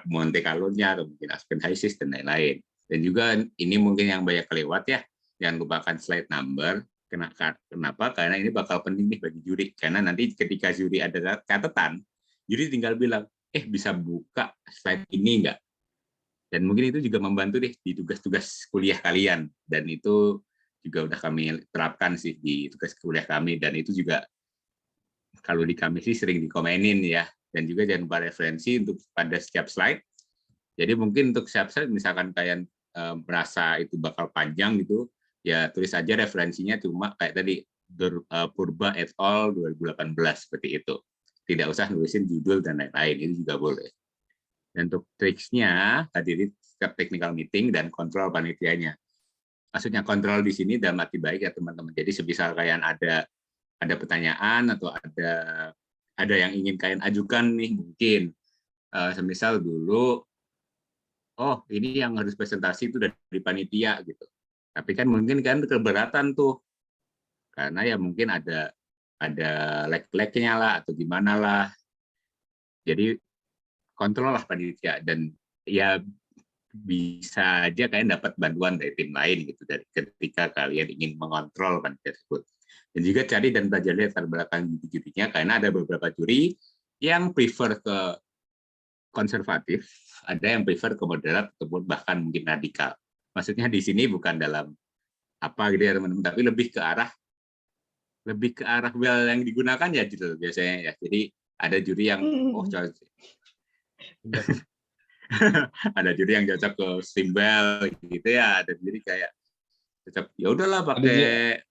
Monte Carlo-nya, atau mungkin Aspen HYSYS dan lain-lain. Dan juga ini mungkin yang banyak kelewat ya, jangan lupakan slide number. Kenapa? Karena ini bakal penting nih bagi juri. Karena nanti ketika juri ada catatan, juri tinggal bilang, bisa buka slide ini enggak? Dan mungkin itu juga membantu deh di tugas-tugas kuliah kalian. Dan itu juga udah kami terapkan sih di tugas kuliah kami. Dan itu juga kalau di kami sih sering dikomenin ya. Dan juga jangan lupa referensi untuk pada setiap slide. Jadi mungkin untuk setiap slide, misalkan kalian merasa itu bakal panjang gitu, ya tulis aja referensinya cuma kayak tadi Purba et al 2018 seperti itu. Tidak usah nulisin judul dan lain-lain, itu juga boleh. Dan untuk triksnya hadiri setiap technical meeting dan kontrol panitianya. Maksudnya kontrol di sini dalam arti baik ya teman-teman. Jadi sebisa kalian ada pertanyaan atau ada yang ingin kalian ajukan nih, mungkin semisal dulu ini yang harus presentasi itu dari panitia gitu. Tapi kan mungkin kan keberatan tuh, karena ya mungkin ada lag-lagnya lah atau gimana lah. Jadi kontrol lah panitia, dan ya bisa aja kalian dapat bantuan dari tim lain gitu dari ketika kalian ingin mengontrol panitia tersebut. Dan juga cari dan belajar latar belakang juri-jurinya, karena ada beberapa juri yang prefer ke konservatif, ada yang prefer ke moderat ataupun bahkan mungkin radikal. Maksudnya di sini bukan dalam apa gitu ya teman-teman, tapi lebih ke arah well yang digunakan ya gitu biasanya ya. Jadi ada juri yang cocok. Ada juri yang cocok ke simbol gitu ya, ada juri kayak cocok ya udahlah pakai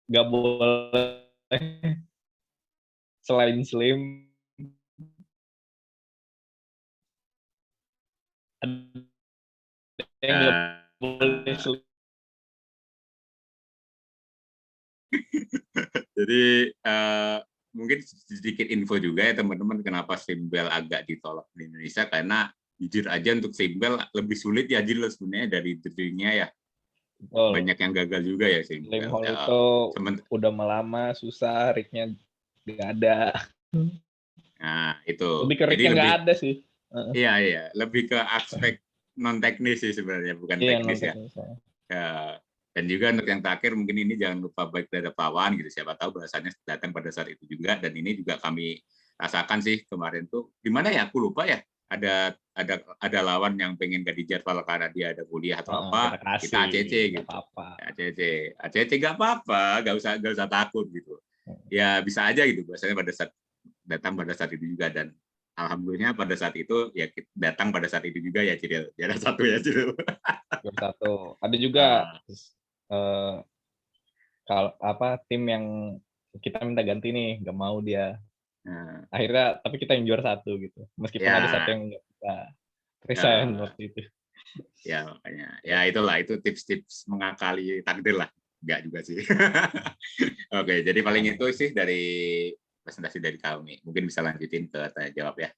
nggak boleh selain slim yang nggak boleh slim. Jadi mungkin sedikit info juga ya teman-teman, kenapa simbol agak ditolak di Indonesia, karena jujur aja untuk simbol lebih sulit ya Jil sebenarnya dari dirinya ya. Banyak yang gagal juga ya simbol. Slim hall itu udah lama susah, rignya nggak ada. Nah itu. Lebih ke rignya nggak ada sih. Iya, lebih ke aspek non teknis sih sebenarnya, bukan teknis ya. Dan juga untuk yang terakhir mungkin ini jangan lupa baik dari pahlawan gitu, siapa tahu bahasanya datang pada saat itu juga. Dan ini juga kami rasakan sih kemarin tuh di mana ya, aku lupa ya, ada lawan yang pengen gak dijadwal karena dia ada kuliah atau apa, kita ACC gitu. ACC nggak apa-apa, nggak usah takut gitu. Ya bisa aja gitu bahasanya pada saat datang pada saat itu juga. Dan alhamdulillah pada saat itu ya datang pada saat itu juga ya Ciril. Juara satu ya Ciril. Juara satu. Ada juga kalau tim yang kita minta ganti nih, nggak mau dia. Akhirnya tapi kita yang juara satu gitu. Meskipun ada satu yang nggak bisa resign waktu itu. Ya makanya. Ya itulah, itu tips-tips mengakali takdir lah. Enggak juga sih. Oke, jadi paling itu sih dari presentasi dari kami. Mungkin bisa lanjutin ke tanya jawab ya.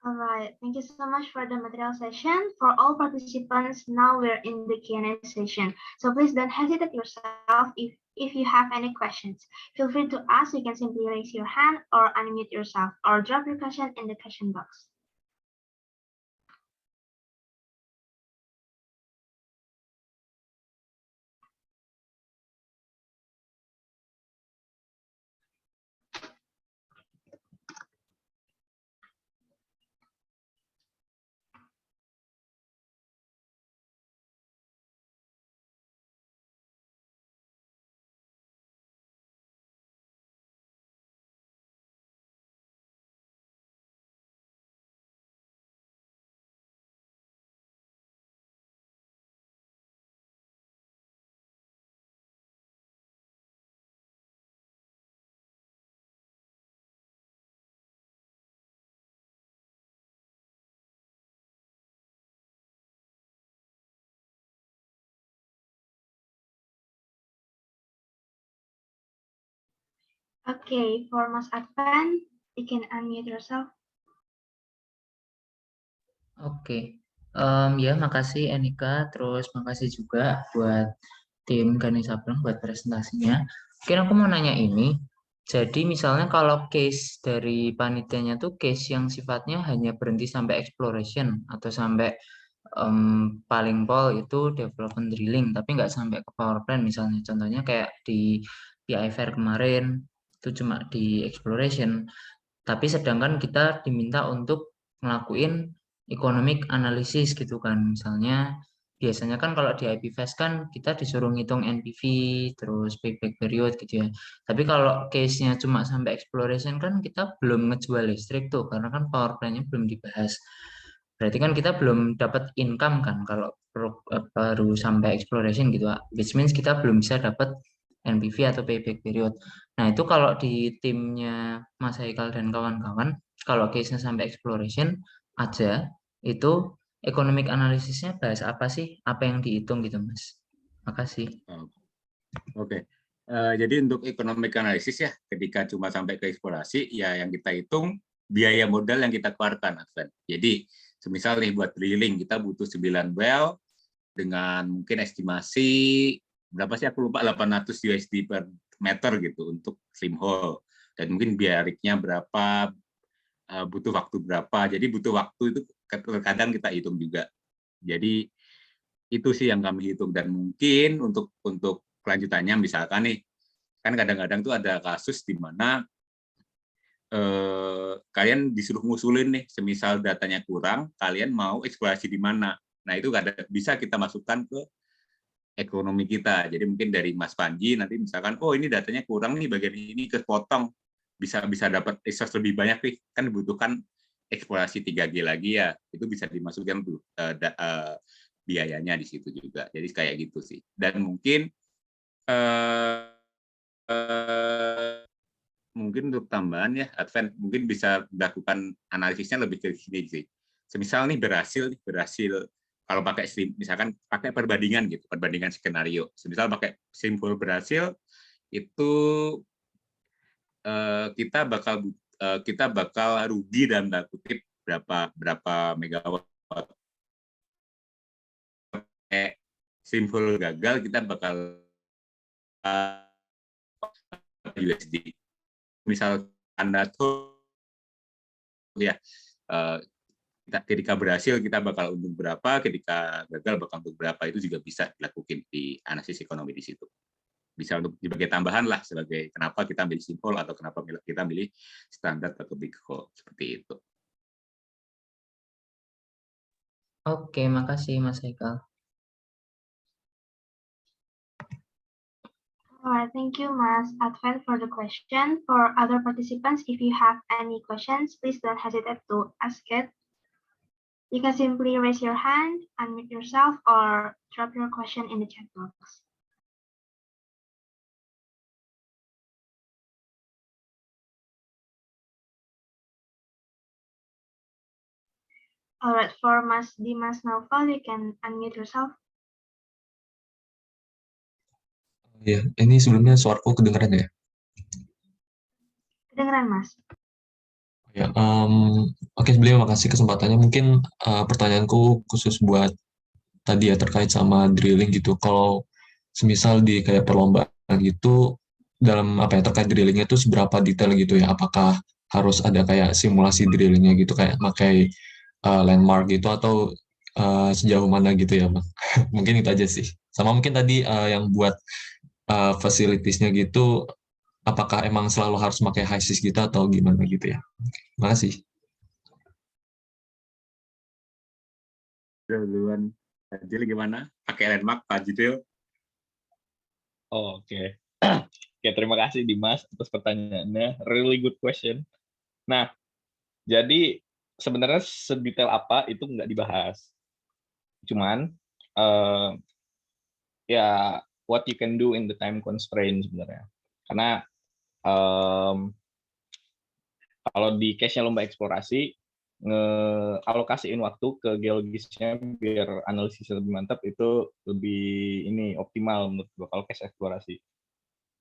Alright, thank you so much for the material session. For all participants, now we're in the Q&A session. So please don't hesitate yourself if you have any questions. Feel free to ask. You can simply raise your hand or unmute yourself or drop your question in the question box. Okay, for Mas Advan, you can unmute yourself. Oke, ya makasih Enika, terus makasih juga buat tim Gani Sableng buat presentasinya. Mungkin aku mau nanya ini, jadi misalnya kalau case dari panitianya tuh case yang sifatnya hanya berhenti sampai exploration atau sampai paling pol itu development drilling, tapi nggak sampai ke power plant misalnya. Contohnya kayak di PIFR kemarin, itu cuma di exploration. Tapi sedangkan kita diminta untuk ngelakuin economic analysis gitu kan. Misalnya biasanya kan kalau di IPFAS kan kita disuruh ngitung NPV terus payback period gitu ya. Tapi kalau case-nya cuma sampai exploration kan kita belum ngejual listrik tuh karena kan power plant-nya belum dibahas. Berarti kan kita belum dapat income kan kalau baru sampai exploration gitu. Which means kita belum bisa dapat NPV atau payback period. Nah, itu kalau di timnya Mas Haikal dan kawan-kawan, kalau case-nya sampai exploration aja, itu economic analisisnya bahas apa sih? Apa yang dihitung gitu, Mas? Makasih. Oke. Jadi untuk economic analysis ya, ketika cuma sampai ke eksplorasi, ya yang kita hitung biaya modal yang kita keluarkan, Advan. Jadi, semisal nih buat drilling, kita butuh 9 well dengan mungkin estimasi berapa sih, aku lupa, 800 USD per meter gitu untuk slim hole. Dan mungkin biaya rignya berapa, butuh waktu berapa. Jadi butuh waktu itu kadang kita hitung juga. Jadi itu sih yang kami hitung. Dan mungkin untuk kelanjutannya misalkan nih, kan kadang-kadang tuh ada kasus di mana kalian disuruh ngusulin nih, semisal datanya kurang, kalian mau eksplorasi di mana. Nah itu bisa kita masukkan ke ekonomi kita. Jadi mungkin dari Mas Panji nanti misalkan, oh ini datanya kurang nih bagian ini, kepotong, bisa dapat resource lebih banyak nih, kan dibutuhkan eksplorasi 3G lagi ya, itu bisa dimasukkan tuh biayanya di situ juga. Jadi kayak gitu sih. Dan mungkin mungkin untuk tambahan ya, Advan mungkin bisa melakukan analisisnya lebih ke sini sih. Semisal nih berhasil kalau pakai misalkan pakai perbandingan gitu, perbandingan skenario. Semisal pakai simpul berhasil itu kita bakal rugi dalam tanda kutip berapa megawatt. Simpul gagal kita bakal USD. Misal Anda tuh ya ketika berhasil kita bakal untung berapa, ketika gagal bakal untung berapa, itu juga bisa dilakukan di analisis ekonomi di situ. Bisa untuk sebagai tambahan lah, sebagai kenapa kita milih simple atau kenapa kita milih standar atau big hole, seperti itu. Oke, makasih Mas Haikal. Alright, thank you, Mas Advan, for the question. For other participants, if you have any questions, please don't hesitate to ask it. You can simply raise your hand, unmute yourself, or drop your question in the chat box. Alright, for Mas Dimas Naufal, you can unmute yourself. Ya, ini sebelumnya suaraku kedengeran ya? Kedengeran, Mas. Ya, oke, sebelumnya makasih kesempatannya. Mungkin pertanyaanku khusus buat tadi ya terkait sama drilling gitu. Kalau semisal di kayak perlombaan gitu, dalam apa ya terkait drillingnya itu seberapa detail gitu ya? Apakah harus ada kayak simulasi drillingnya gitu kayak pakai landmark gitu atau sejauh mana gitu ya, Bang? Mungkin itu aja sih. Sama mungkin tadi yang buat facilities-nya gitu, apakah emang selalu harus pakai HiSys gitu atau gimana gitu ya? Makasih. Duluan, Fadil gimana? Pakai landmark, Pak Jidil? Oh, oke. Oke, terima kasih Dimas atas pertanyaannya. Really good question. Nah, jadi sebenarnya sedetail apa itu nggak dibahas. Cuman ya what you can do in the time constraint sebenarnya. Karena kalau di case-nya lomba eksplorasi, ngealokasiin waktu ke geologisnya biar analisisnya lebih mantap itu lebih optimal menurut gue kalau case eksplorasi.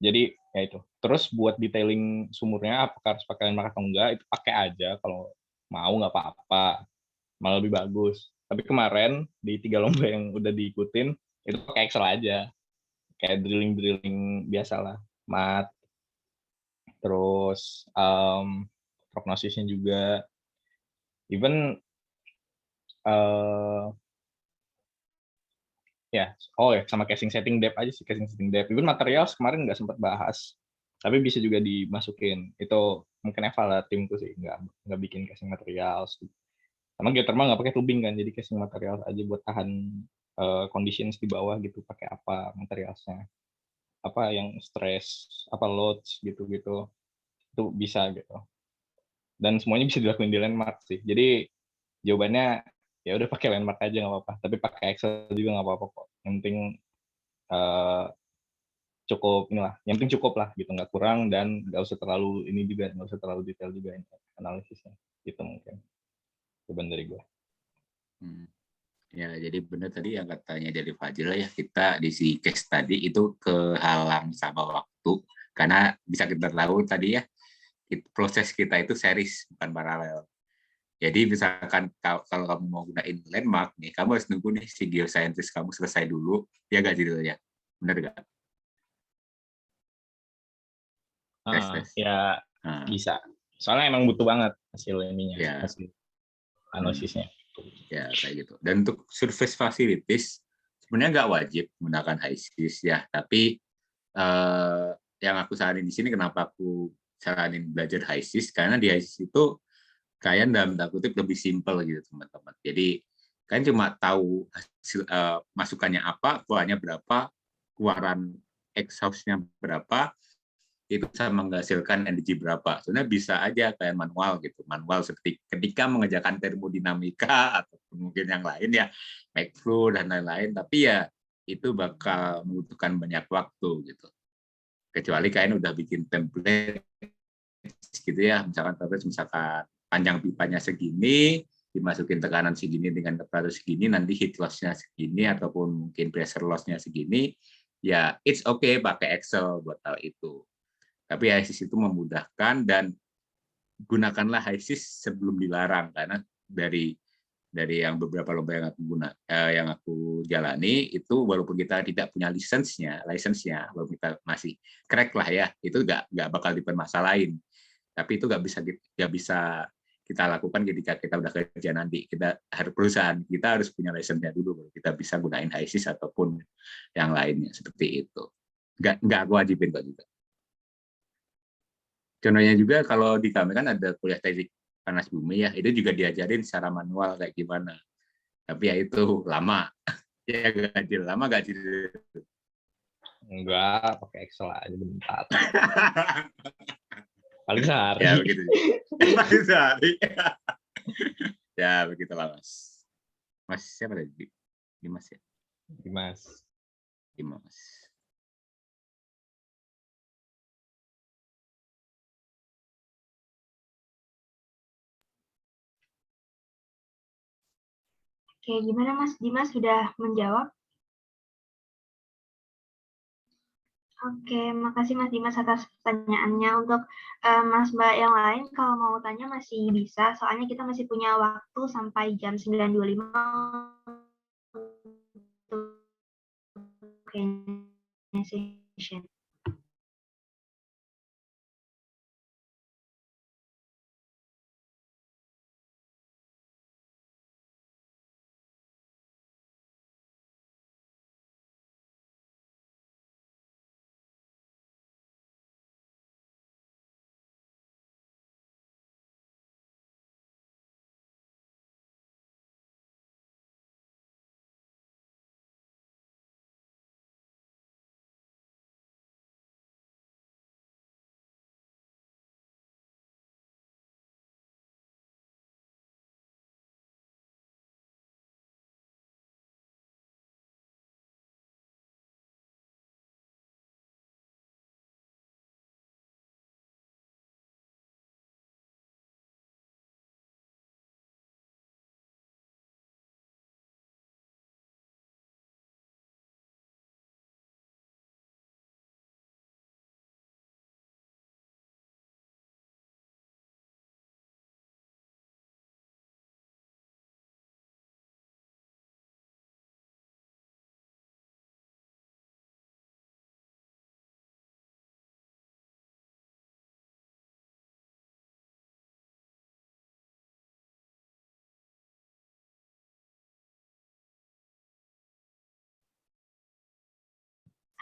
Jadi ya itu. Terus buat detailing sumurnya apakah harus pakai landmark atau enggak, itu pakai aja kalau mau, nggak apa-apa, malah lebih bagus. Tapi kemarin di 3 lomba yang udah diikutin itu pakai Excel aja, kayak drilling biasalah, mat, terus prognosisnya juga, even ya, sama casing setting depth aja sih, casing setting depth. Even materials kemarin nggak sempat bahas, tapi bisa juga dimasukin. Itu mungkin eval timku sih, nggak bikin casing materials. Sama geothermal nggak pakai tubing kan, jadi casing materials aja buat tahan conditions di bawah gitu. Pakai apa materialsnya? Apa yang stress, apa loads gitu-gitu. Itu bisa gitu. Dan semuanya bisa dilakuin di landmark sih. Jadi jawabannya ya udah pakai landmark aja nggak apa-apa. Tapi pakai Excel juga nggak apa-apa kok. Yang penting cukup inilah, yang penting cukup lah gitu, nggak kurang dan nggak usah terlalu ini juga, nggak usah terlalu detail juga ini analisisnya. Itu mungkin jawaban dari gue. Ya, jadi benar tadi yang katanya dari Fajil ya, kita di si case tadi itu kehalang sama waktu karena bisa kita tahu tadi ya, proses kita itu series bukan paralel. Jadi misalkan kalau kamu mau gunain landmark nih, kamu harus nunggu nih si geoscientist kamu selesai dulu, ya nggak gitu ya, benar nggak? Ya bisa. Soalnya emang butuh banget hasil ininya, ya. hasil analisisnya. Ya kayak gitu. Dan untuk surface facilities sebenarnya nggak wajib menggunakan HiSys ya, tapi yang aku saranin di sini kenapa aku saranin belajar HiSys karena di HiSys itu kalian dalam tanda kutip lebih simple gitu teman-teman. Jadi kalian cuma tahu hasil masukannya apa, keluarnya berapa, keluaran exhaust-nya berapa, itu bisa menghasilkan energi berapa. Sebenarnya bisa aja kayak manual gitu. Manual seperti ketika mengerjakan termodinamika atau mungkin yang lain ya, make flow dan lain-lain. Tapi ya itu bakal membutuhkan banyak waktu gitu. Kecuali kalian udah bikin template gitu ya, misalkan panjang pipanya segini, dimasukin tekanan segini dengan temperatur segini, nanti heat loss-nya segini ataupun mungkin pressure loss-nya segini, ya it's okay pakai Excel buat hal itu. Tapi HiSys itu memudahkan dan gunakanlah HiSys sebelum dilarang karena dari yang beberapa lomba yang aku jalani itu walaupun kita tidak punya lisensinya, walaupun kita masih crack lah ya, itu nggak bakal dipermasalahin. Tapi itu nggak bisa kita lakukan ketika kita udah kerja nanti. Perusahaan kita harus punya lisensinya dulu baru kita bisa gunain HiSys ataupun yang lainnya seperti itu. Nggak aku wajibin kok juga. Contohnya juga kalau di kami kan ada kuliah teknik panas bumi ya, itu juga diajarin secara manual kayak gimana. Tapi ya itu lama. Ya gajil, lama gajil. Enggak, pakai Excel aja bentar. Paling sehari. Ya begitu. Paling sehari. Ya begitulah Mas. Mas siapa tadi? Dimas ya? Dimas. Oke, gimana Mas Dimas sudah menjawab? Oke, makasih Mas Dimas atas pertanyaannya. Untuk Mas Mbak yang lain, kalau mau tanya masih bisa, soalnya kita masih punya waktu sampai jam 9.25 untuk session.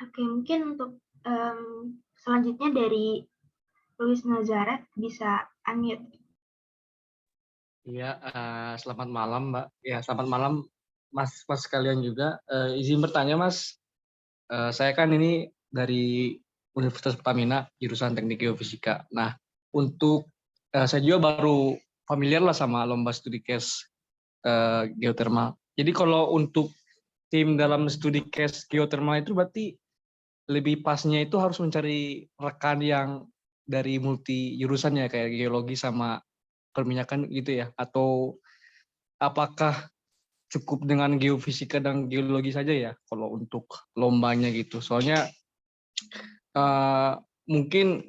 Oke, mungkin untuk selanjutnya dari Luis Nazaret bisa unmute. Iya, selamat malam, Mbak. Ya, selamat malam, Mas sekalian juga. Izin bertanya, Mas. Saya kan ini dari Universitas Pertamina, jurusan Teknik Geofisika. Nah, untuk saya juga baru familiar lah sama lomba studi case geothermal. Jadi kalau untuk tim dalam studi case geothermal itu berarti lebih pasnya itu harus mencari rekan yang dari multi jurusannya kayak geologi sama perminyakan gitu ya, atau apakah cukup dengan geofisika dan geologi saja ya kalau untuk lombanya gitu? Soalnya mungkin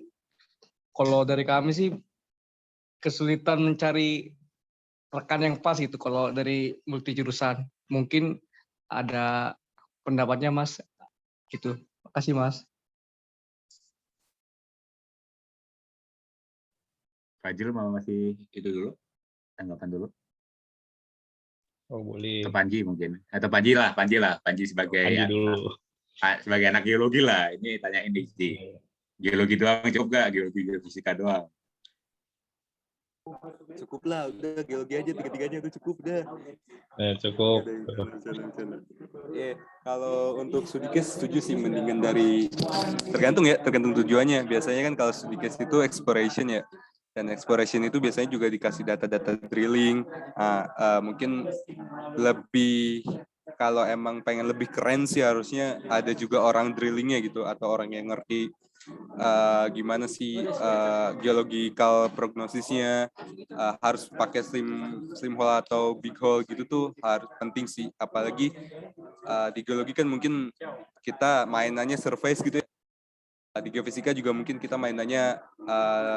kalau dari kami sih kesulitan mencari rekan yang pas gitu kalau dari multi jurusan. Mungkin ada pendapatnya Mas gitu. Makasih Mas. Fajrul mau masih itu dulu, tanggapan dulu. Oh, boleh. Atau Panji mungkin. Atau Panji lah. Panji sebagai Panji dulu. sebagai anak geologi lah. Ini tanyain di geologi doang cukup gak? Geologi geofisika doang. Cukup lah, udah geologi aja tiga-tiganya itu cukup udah. Cukup. Iya, kalau untuk studi case setuju sih mendingan dari tergantung tujuannya. Biasanya kan kalau studi case itu exploration ya. Dan exploration itu biasanya juga dikasih data-data drilling. Mungkin lebih kalau emang pengen lebih keren sih harusnya ada juga orang drillingnya gitu atau orang yang ngerti gimana sih geological prognosisnya, harus pakai slim hole atau big hole gitu tuh harus penting sih, apalagi di geologi kan mungkin kita mainannya surface gitu ya. Di geofisika juga mungkin kita mainannya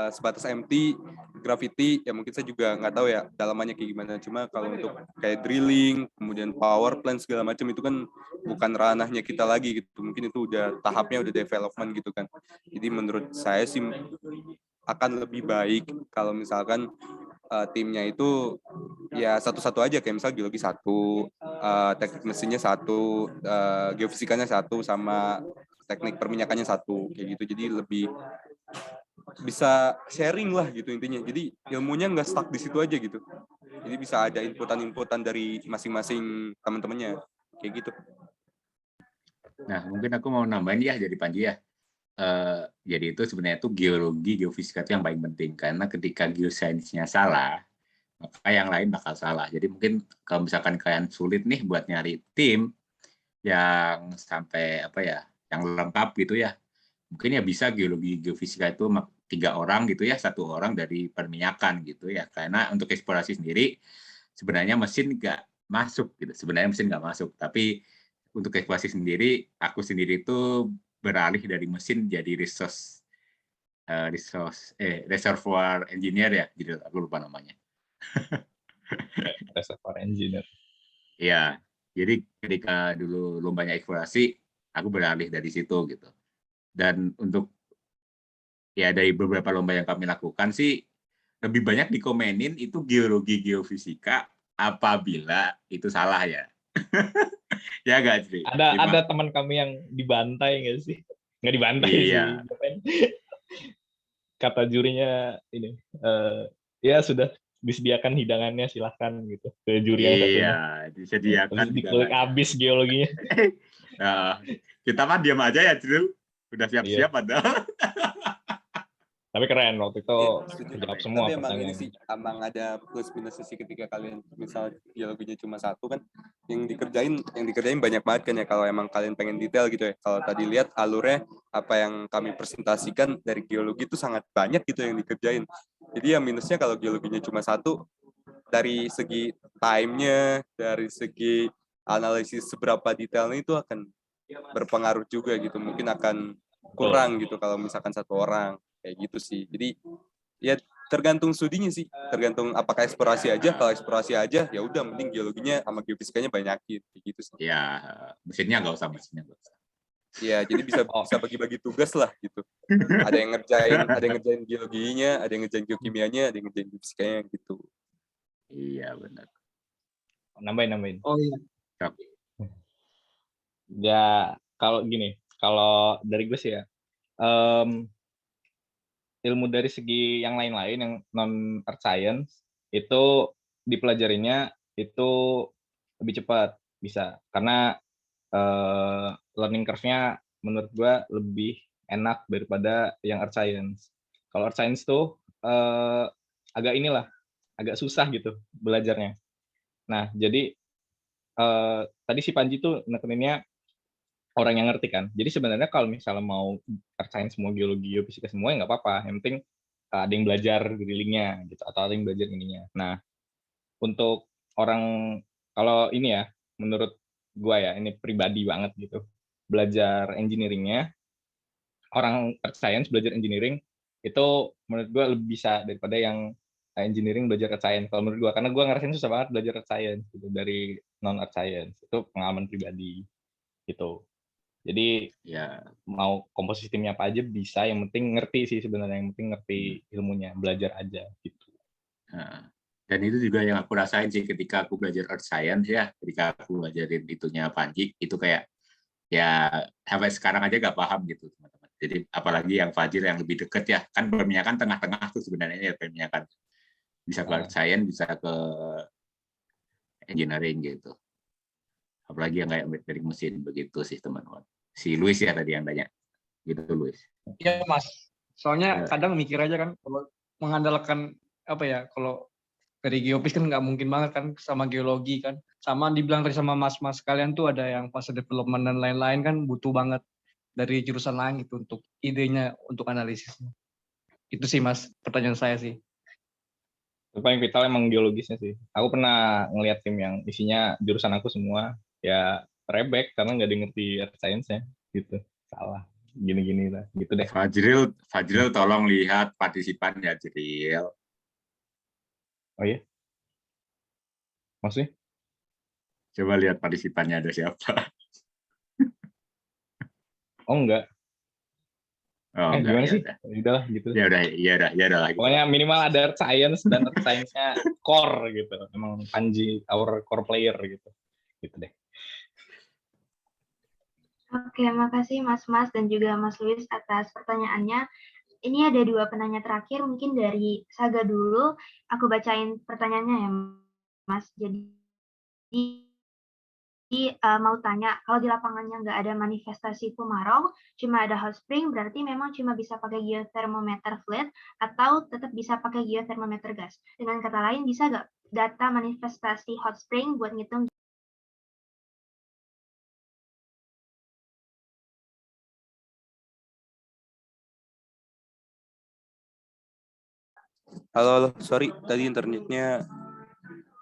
sebatas MT, gravity, ya mungkin saya juga nggak tahu ya dalamannya kayak gimana. Cuma kalau untuk kayak drilling, kemudian power plant segala macam itu kan bukan ranahnya kita lagi gitu. Mungkin itu udah tahapnya udah development gitu kan. Jadi menurut saya sih akan lebih baik kalau misalkan timnya itu ya satu-satu aja, kayak misal geologi satu, teknik mesinnya satu, geofisikanya satu, sama teknik perminyakannya satu, kayak gitu. Jadi lebih bisa sharing lah gitu intinya. Jadi ilmunya nggak stuck di situ aja gitu. Jadi bisa ada inputan-inputan dari masing-masing teman-temannya, kayak gitu. Nah, mungkin aku mau nambahin ya dari Panji ya. Jadi itu sebenarnya itu geologi, geofisika itu yang paling penting. Karena ketika geosainsnya salah, maka yang lain bakal salah. Jadi mungkin kalau misalkan kalian sulit nih buat nyari tim yang sampai yang lengkap gitu ya, mungkin ya bisa geologi geofisika itu 3 orang gitu ya, 1 orang dari perminyakan gitu ya. Karena untuk eksplorasi sendiri sebenarnya mesin nggak masuk gitu. Sebenarnya mesin nggak masuk, tapi untuk eksplorasi sendiri, aku sendiri itu beralih dari mesin jadi reservoir engineer ya, jadi aku lupa namanya. Reservoir engineer. Iya, jadi ketika dulu lombanya eksplorasi, aku beralih dari situ gitu. Dan untuk ya dari beberapa lomba yang kami lakukan sih lebih banyak dikomenin itu geologi geofisika apabila itu salah ya. Ya nggak sih? Ada teman kami yang dibantai nggak sih? Nggak dibantai Iya. sih. Kata jurinya ini, ya sudah disediakan hidangannya, silahkan gitu ke juri yang satunya. Iya, disediakan. Terus dikulik habis geologinya. Nah, kita mah diam aja ya, Cil. Udah siap-siap padahal. Tapi keren waktu itu Setuju. jawab semua Tapi emang ini pertanyaan. sih emang ada plus minusnya sih ketika kalian misal geologinya cuma satu kan, yang dikerjain banyak banget kan ya kalau emang kalian pengen detail gitu ya. Kalau tadi lihat alurnya apa yang kami presentasikan dari geologi itu sangat banyak gitu yang dikerjain. Jadi yang minusnya kalau geologinya cuma satu, dari segi time-nya, dari segi analisis seberapa detailnya itu akan berpengaruh juga gitu. Mungkin akan kurang gitu kalau misalkan satu orang, kayak gitu sih. Jadi ya tergantung studinya sih, tergantung apakah eksplorasi aja. Kalau eksplorasi aja ya udah mending geologinya sama geofisikanya banyakin, kayak gitu sih. Ya, mesinnya nggak usah. Ya, jadi bisa bagi-bagi tugas lah gitu. Ada yang ngerjain geologinya, ada yang ngerjain geokimianya, ada yang ngerjain geofisikanya gitu. Iya, benar. Nambahin. Oh iya. Ya, kalau gini, Kalau dari gue sih ya, em, ilmu dari segi yang lain-lain yang non earth science itu dipelajarinya itu lebih cepat bisa karena learning curve-nya menurut gua lebih enak daripada yang earth science. Kalau earth science tuh agak inilah agak susah gitu belajarnya. Nah, jadi tadi si Panji tuh nekeninnya orang yang ngerti kan. Jadi sebenarnya kalau misalnya mau earth science semua geologi, geofisika semua ya nggak apa-apa. Yang penting ada yang belajar drillingnya gitu atau ada yang belajar ininya. Nah, untuk orang kalau ini ya menurut gua ya ini pribadi banget gitu. Belajar engineeringnya orang earth science belajar engineering itu menurut gua lebih bisa daripada yang engineering belajar earth science kalau menurut gua karena gua ngerasain susah banget belajar earth science gitu dari non earth science itu pengalaman pribadi gitu. Jadi Ya, mau komposisi timnya apa aja bisa, yang penting ngerti sih sebenarnya, yang penting ngerti ilmunya, belajar aja gitu. nah, dan itu juga yang aku rasain sih ketika aku belajar earth science ya, ketika aku belajarin itunya Panji, itu kayak ya sampai sekarang aja gak paham gitu teman-teman. Jadi apalagi yang Fajir yang lebih deket ya, kan perminyakan tengah-tengah tuh sebenarnya ya perminyakan. Bisa ke earth science, bisa ke engineering gitu. Apalagi yang kayak dari mesin begitu sih teman-teman. Si Luis ya tadi yang tanya, gitu Luis. Iya Mas, soalnya Ya. kadang mikir aja kan kalau mengandalkan apa ya, kalau dari geofis kan nggak mungkin banget kan sama geologi kan. Sama dibilang tadi sama mas-mas kalian tuh ada yang fase development dan lain-lain kan butuh banget dari jurusan lain gitu untuk idenya, untuk analisisnya. Itu sih Mas, pertanyaan saya sih. Itu paling vital emang geologisnya sih. Aku pernah ngeliat tim yang isinya jurusan aku semua, ya rebek karena nggak ada yang ngerti earth science-nya gitu. Salah, gini-gini lah, gitu deh. Fajril tolong lihat partisipan ya Jiril. Oh iya? Maksudnya? Coba lihat partisipannya ada siapa. Oh enggak. Oh enggak, Gimana ya sih? udah. Udahlah gitu. Ya udah lah gitu. Pokoknya minimal ada earth science dan earth science-nya core gitu. Emang Panji our core player gitu. Gitu deh. Oke, makasih Mas dan juga Mas Luis atas pertanyaannya. Ini ada 2 penanya terakhir, mungkin dari Saga dulu. Aku bacain pertanyaannya ya, Mas. Jadi mau tanya, kalau di lapangannya nggak ada manifestasi kemarau, cuma ada hot spring, berarti memang cuma bisa pakai geothermometer flat atau tetap bisa pakai geothermometer gas. Dengan kata lain, bisa nggak data manifestasi hot spring buat ngitung? Halo, sorry, tadi internetnya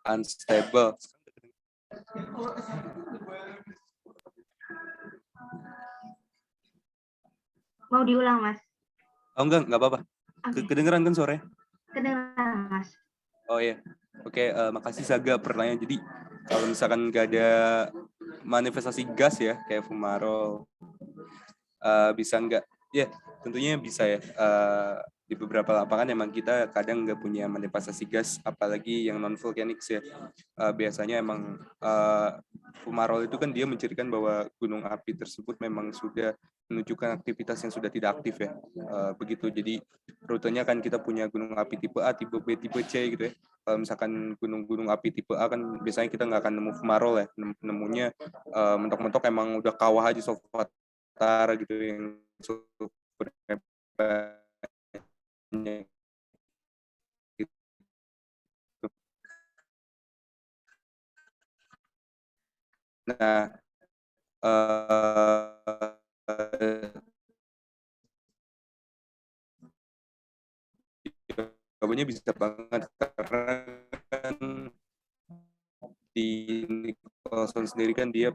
unstable. Mau diulang, Mas? Oh enggak apa-apa. Kedengeran kan sore? Kedengeran, Mas. Oh iya, oke, makasih Saga pertanyaan. Jadi kalau misalkan nggak ada manifestasi gas ya, kayak Fumaro, bisa nggak? Ya, tentunya bisa ya. Di beberapa lapangan emang kita kadang nggak punya manifestasi gas, apalagi yang non vulcanics ya. Biasanya emang Fumarol itu kan dia mencirikan bahwa gunung api tersebut memang sudah menunjukkan aktivitas yang sudah tidak aktif ya. Begitu. Jadi rutenya kan kita punya gunung api tipe A, tipe B, tipe C gitu ya. Kalau misalkan gunung-gunung api tipe A kan biasanya kita nggak akan nemu Fumarol ya. Nemunya mentok-mentok emang udah kawah aja Solfatara gitu yang super banyak gitu. Nah, jawabannya bisa banget karena kan di Nicholson sendiri kan dia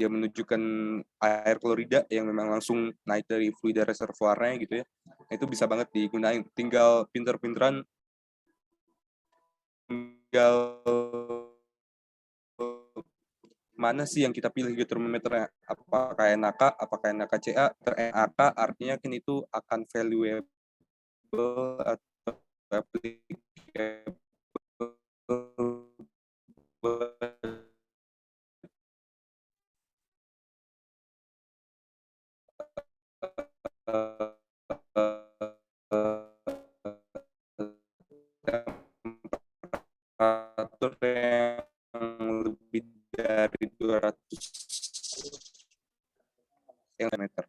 menunjukkan air klorida yang memang langsung naik dari fluida reservoirnya gitu ya. Nah, itu bisa banget digunain. Tinggal pinter-pinteran, tinggal mana sih yang kita pilih geotermometernya, apakah NAK, apakah NAKCA, NAK artinya kan itu akan valuable atau applicable temperatur yang lebih dari 200 meter.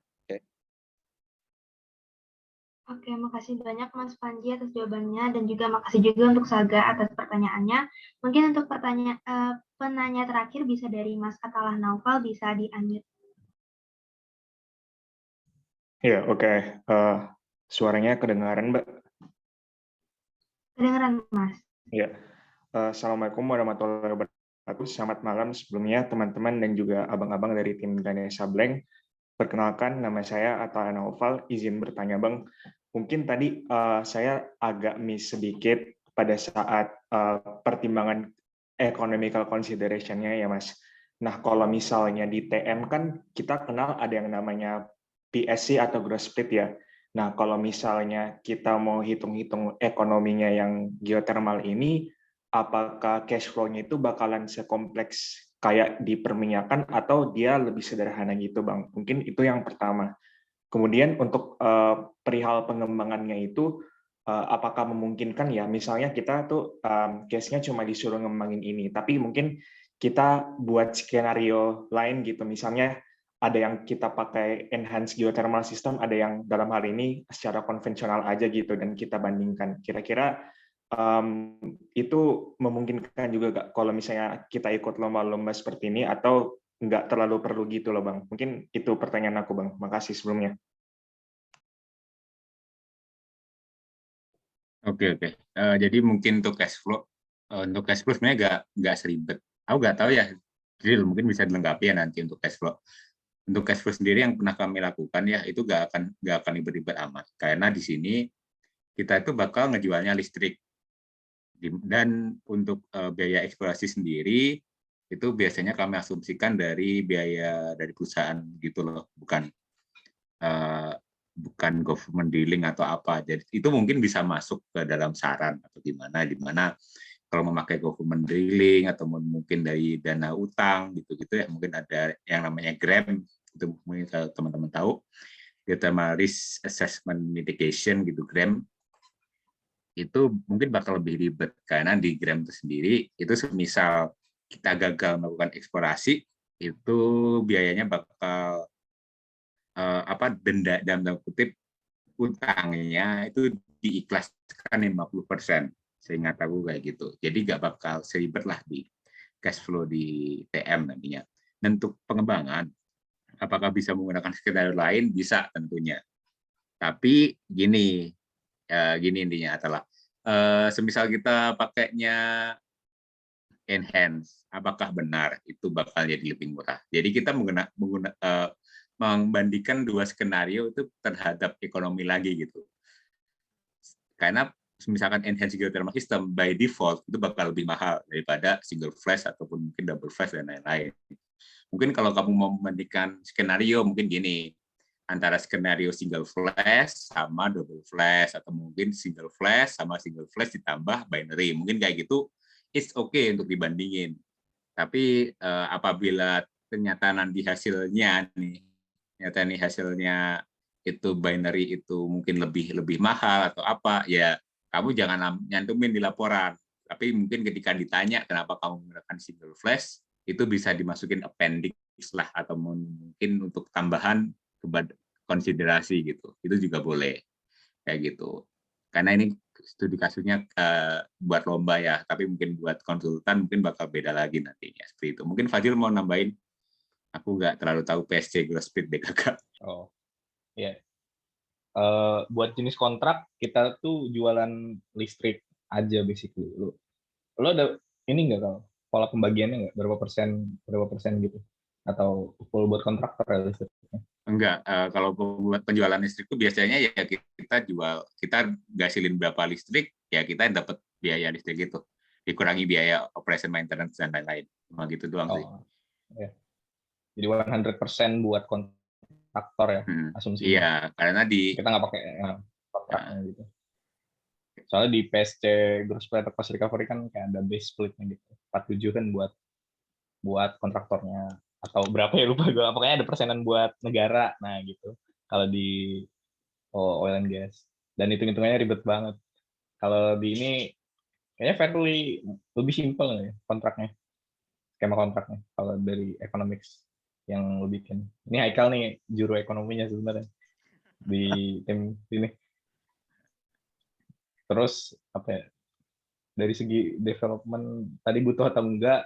Oke, makasih banyak Mas Panji atas jawabannya dan juga makasih juga untuk Saga atas pertanyaannya. Mungkin untuk penanya terakhir bisa dari Mas Atalah Naufal, bisa di-unmute. Ya, oke. Suaranya kedengaran, Mbak? Kedengeran, Mas. Ya. Assalamualaikum warahmatullahi wabarakatuh. Selamat malam sebelumnya teman-teman dan juga abang-abang dari tim Ganesha Blank. Perkenalkan, nama saya Atalah Naufal. Izin bertanya, Bang. Mungkin tadi saya agak miss sedikit pada saat pertimbangan economical consideration-nya ya, Mas. Nah, kalau misalnya di TM kan kita kenal ada yang namanya PSC atau gross split ya. Nah, kalau misalnya kita mau hitung-hitung ekonominya yang geothermal ini, apakah cash flow-nya itu bakalan sekompleks kayak di perminyakan atau dia lebih sederhana gitu, Bang? Mungkin itu yang pertama. Kemudian untuk perihal pengembangannya itu, apakah memungkinkan ya, misalnya kita tuh case-nya cuma disuruh ngembangin ini, tapi mungkin kita buat skenario lain gitu, misalnya ada yang kita pakai enhanced geothermal system, ada yang dalam hal ini secara konvensional aja gitu, dan kita bandingkan. Kira-kira itu memungkinkan juga nggak kalau misalnya kita ikut lomba-lomba seperti ini, atau nggak terlalu perlu gitu loh, Bang? Mungkin itu pertanyaan aku, Bang. Makasih sebelumnya. Oke, oke. Jadi mungkin untuk cash flow sebenarnya nggak seribet. Aku nggak tahu ya, jadi mungkin bisa dilengkapi ya nanti untuk cash flow. Untuk cash flow sendiri yang pernah kami lakukan ya itu nggak akan ribet-ribet amat, karena di sini kita itu bakal ngejualnya listrik. Dan untuk biaya eksplorasi sendiri itu biasanya kami asumsikan dari biaya dari perusahaan gitu loh, bukan government drilling atau apa. Jadi itu mungkin bisa masuk ke dalam saran atau di mana kalau memakai government drilling atau mungkin dari dana utang gitu-gitu ya, mungkin ada yang namanya GRAM, itu mungkin kalau teman-teman tahu, Geothermal Risk Assessment Mitigation gitu, GRAM, itu mungkin bakal lebih ribet karena di GRAM itu sendiri itu semisal kita gagal melakukan eksplorasi, itu biayanya bakal denda dalam tanda kutip utangnya itu diikhlaskan 50%, seingat aku kayak gitu. Jadi nggak bakal seribet lah di cash flow di TM nantinya. Dan untuk pengembangan, apakah bisa menggunakan skenario lain? Bisa tentunya. Tapi gini intinya adalah semisal kita pakainya enhance, apakah benar itu bakal jadi lebih murah? Jadi kita membandingkan dua skenario itu terhadap ekonomi lagi gitu. Karena misalkan enhanced geothermal system by default itu bakal lebih mahal daripada single flash ataupun mungkin double flash dan lain-lain. Mungkin kalau kamu mau membandingkan skenario mungkin gini, antara skenario single flash sama double flash, atau mungkin single flash sama single flash ditambah binary, mungkin kayak gitu it's okay untuk dibandingin. Tapi apabila ternyata nanti hasilnya itu binary itu mungkin lebih mahal atau apa, ya kamu jangan nyantumin di laporan. Tapi mungkin ketika ditanya kenapa kamu menggunakan single flash, itu bisa dimasukin appendix lah, atau mungkin untuk tambahan konsiderasi gitu. Itu juga boleh kayak gitu. Karena ini studi kasusnya buat lomba ya, tapi mungkin buat konsultan mungkin bakal beda lagi nantinya seperti itu. Mungkin Fadil mau nambahin? Aku nggak terlalu tahu PSC gross speed deh kakak. Oh, ya. Buat jenis kontrak kita tuh jualan listrik aja basically. Lo ada ini nggak kalau pola pembagiannya nggak berapa persen gitu? Atau full buat kontraktor ya listriknya? Enggak, kalau buat penjualan listrik itu biasanya ya kita gasilin berapa listrik, ya kita dapat biaya listrik itu. Dikurangi biaya operation maintenance dan lain-lain. Cuma gitu doang sih. Ya. Jadi 100% buat kontraktor ya, asumsinya. Iya, karena kita nggak pakai kontraknya gitu. Soalnya di PSC gross split cost recovery kan kayak ada base splitnya gitu. 47 kan buat kontraktornya, atau berapa ya lupa gue, pokoknya ada persenan buat negara. Nah gitu. Kalau di oil and gas. Dan hitung-hitungannya ribet banget. Kalau di ini kayaknya fairly lebih simpel ya kontraknya, skema kontraknya kalau dari economics yang lo bikin. Ini Haikal nih juru ekonominya sebenarnya di tim ini. Terus apa ya? Dari segi development tadi butuh atau enggak?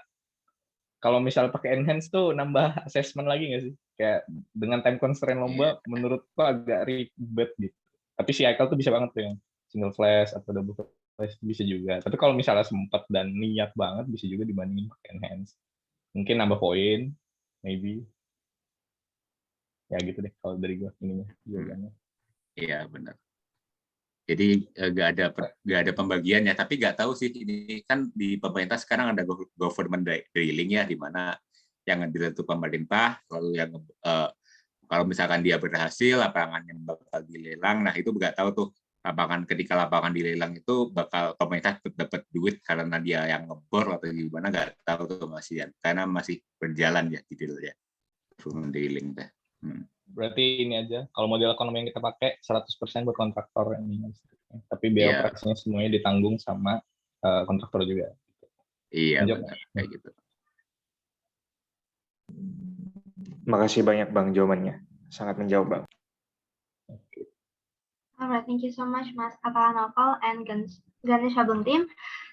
Kalau misal pakai enhance tuh nambah assessment lagi nggak sih? Kayak dengan time constraint lomba, menurutku agak ribet gitu. Tapi si Haikal tuh bisa banget tuh yang single flash atau double flash bisa juga. Tapi kalau misalnya sempat dan niat banget bisa juga dibandingin pakai enhance. Mungkin nambah poin, maybe. Ya gitu deh kalau dari gue ininya jawabannya. Iya benar. Jadi nggak ada pembagian ya, tapi nggak tahu sih ini kan di pemerintah sekarang ada government drilling ya, di mana yang ngedeal itu pemerintah, lalu yang kalau misalkan dia berhasil lapangan yang bakal dilelang, nah itu nggak tahu tuh ketika lapangan dilelang itu bakal pemerintah dapat duit karena dia yang ngebor atau gimana, nggak tahu tuh masih ya, karena masih berjalan ya di deal ya government drilling teh. Berarti ini aja, kalau model ekonomi yang kita pakai 100% buat kontraktor ini. Tapi biaya operasinya semuanya ditanggung sama kontraktor juga. Iya, benar. Kayak gitu. Makasih banyak Bang jawabannya. Sangat menjawab Bang. Alright, thank you so much, Mas Atala Novel and Ganesh Sableng team.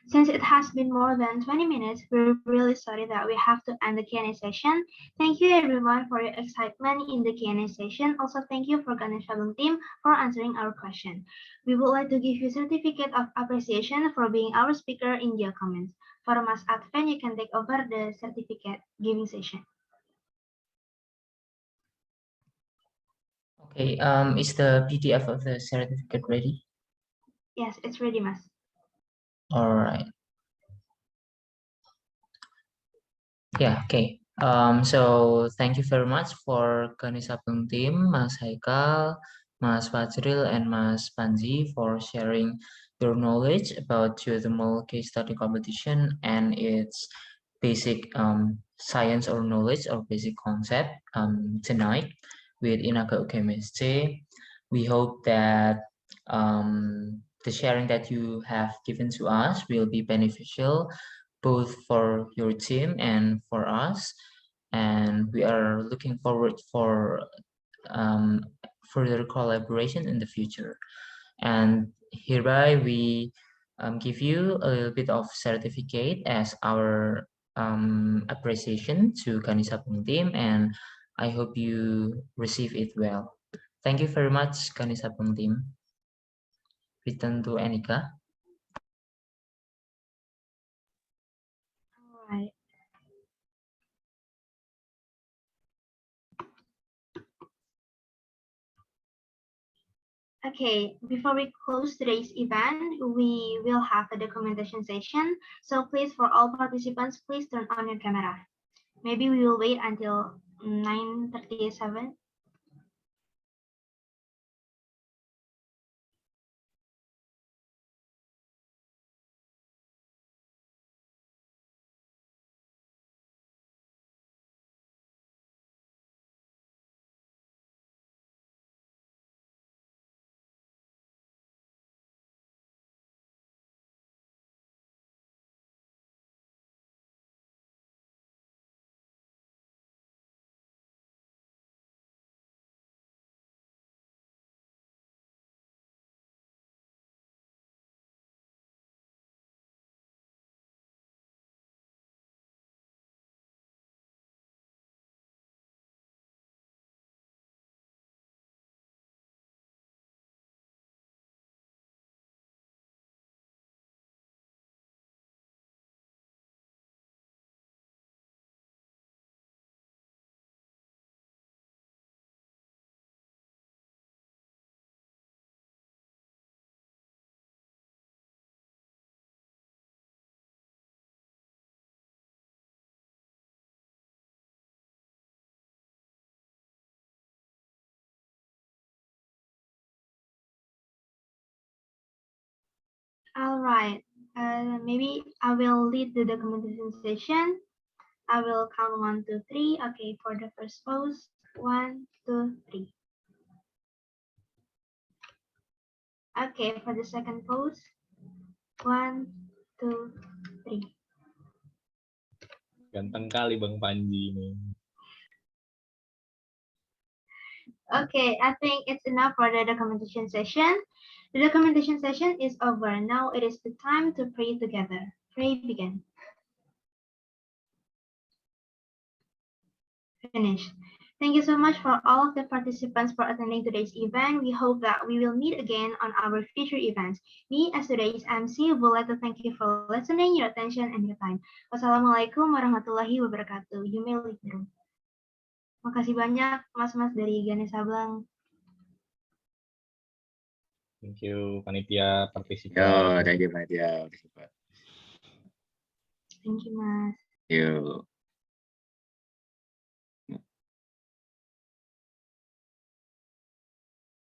Since it has been more than 20 minutes, we're really sorry that we have to end the Q&A session. Thank you everyone for your excitement in the Q&A session. Also, thank you for Ganesh Sableng team for answering our question. We would like to give you a certificate of appreciation for being our speaker in your comments. For Mas Adven, you can take over the certificate giving session. Okay, is the PDF of the certificate ready? Yes, it's ready, Mas. All right. Yeah, okay. So thank you very much for Ganesh Sableng team, Mas Haikal, Mas Fajril, and Mas Panji for sharing your knowledge about geothermal case study competition and its basic science or knowledge or basic concept tonight with Inaga UKMSC. We hope that the sharing that you have given to us will be beneficial both for your team and for us, and we are looking forward for further collaboration in the future. And hereby we give you a little bit of certificate as our appreciation to Ganesh Sableng team, and I hope you receive it well. Thank you very much, Ganesh Sableng team. Return to Anika. All right. Okay, before we close today's event, we will have a documentation session. So please, for all participants, please turn on your camera. Maybe we will wait until 9:37. All right, maybe I will lead the documentation session. I will count 1, 2, 3. Okay, for the first pose, 1, 2, 3. Okay, for the second pose. 1, 2, 3. Ganteng kali Bang Panji ini. Okay, I think it's enough for the documentation session. The documentation session is over. Now it is the time to pray together. Pray begin. Finish. Thank you so much for all of the participants for attending today's event. We hope that we will meet again on our future events. Me as today's MC would like to thank you for listening, your attention, and your time. Wassalamualaikum warahmatullahi wabarakatuh. You may leave the room. Makasih banyak mas-mas dari Ganesha Blank. Thank you panitia Yo, partisipan. thank you, Nadia. Thank you, Mas. Yo.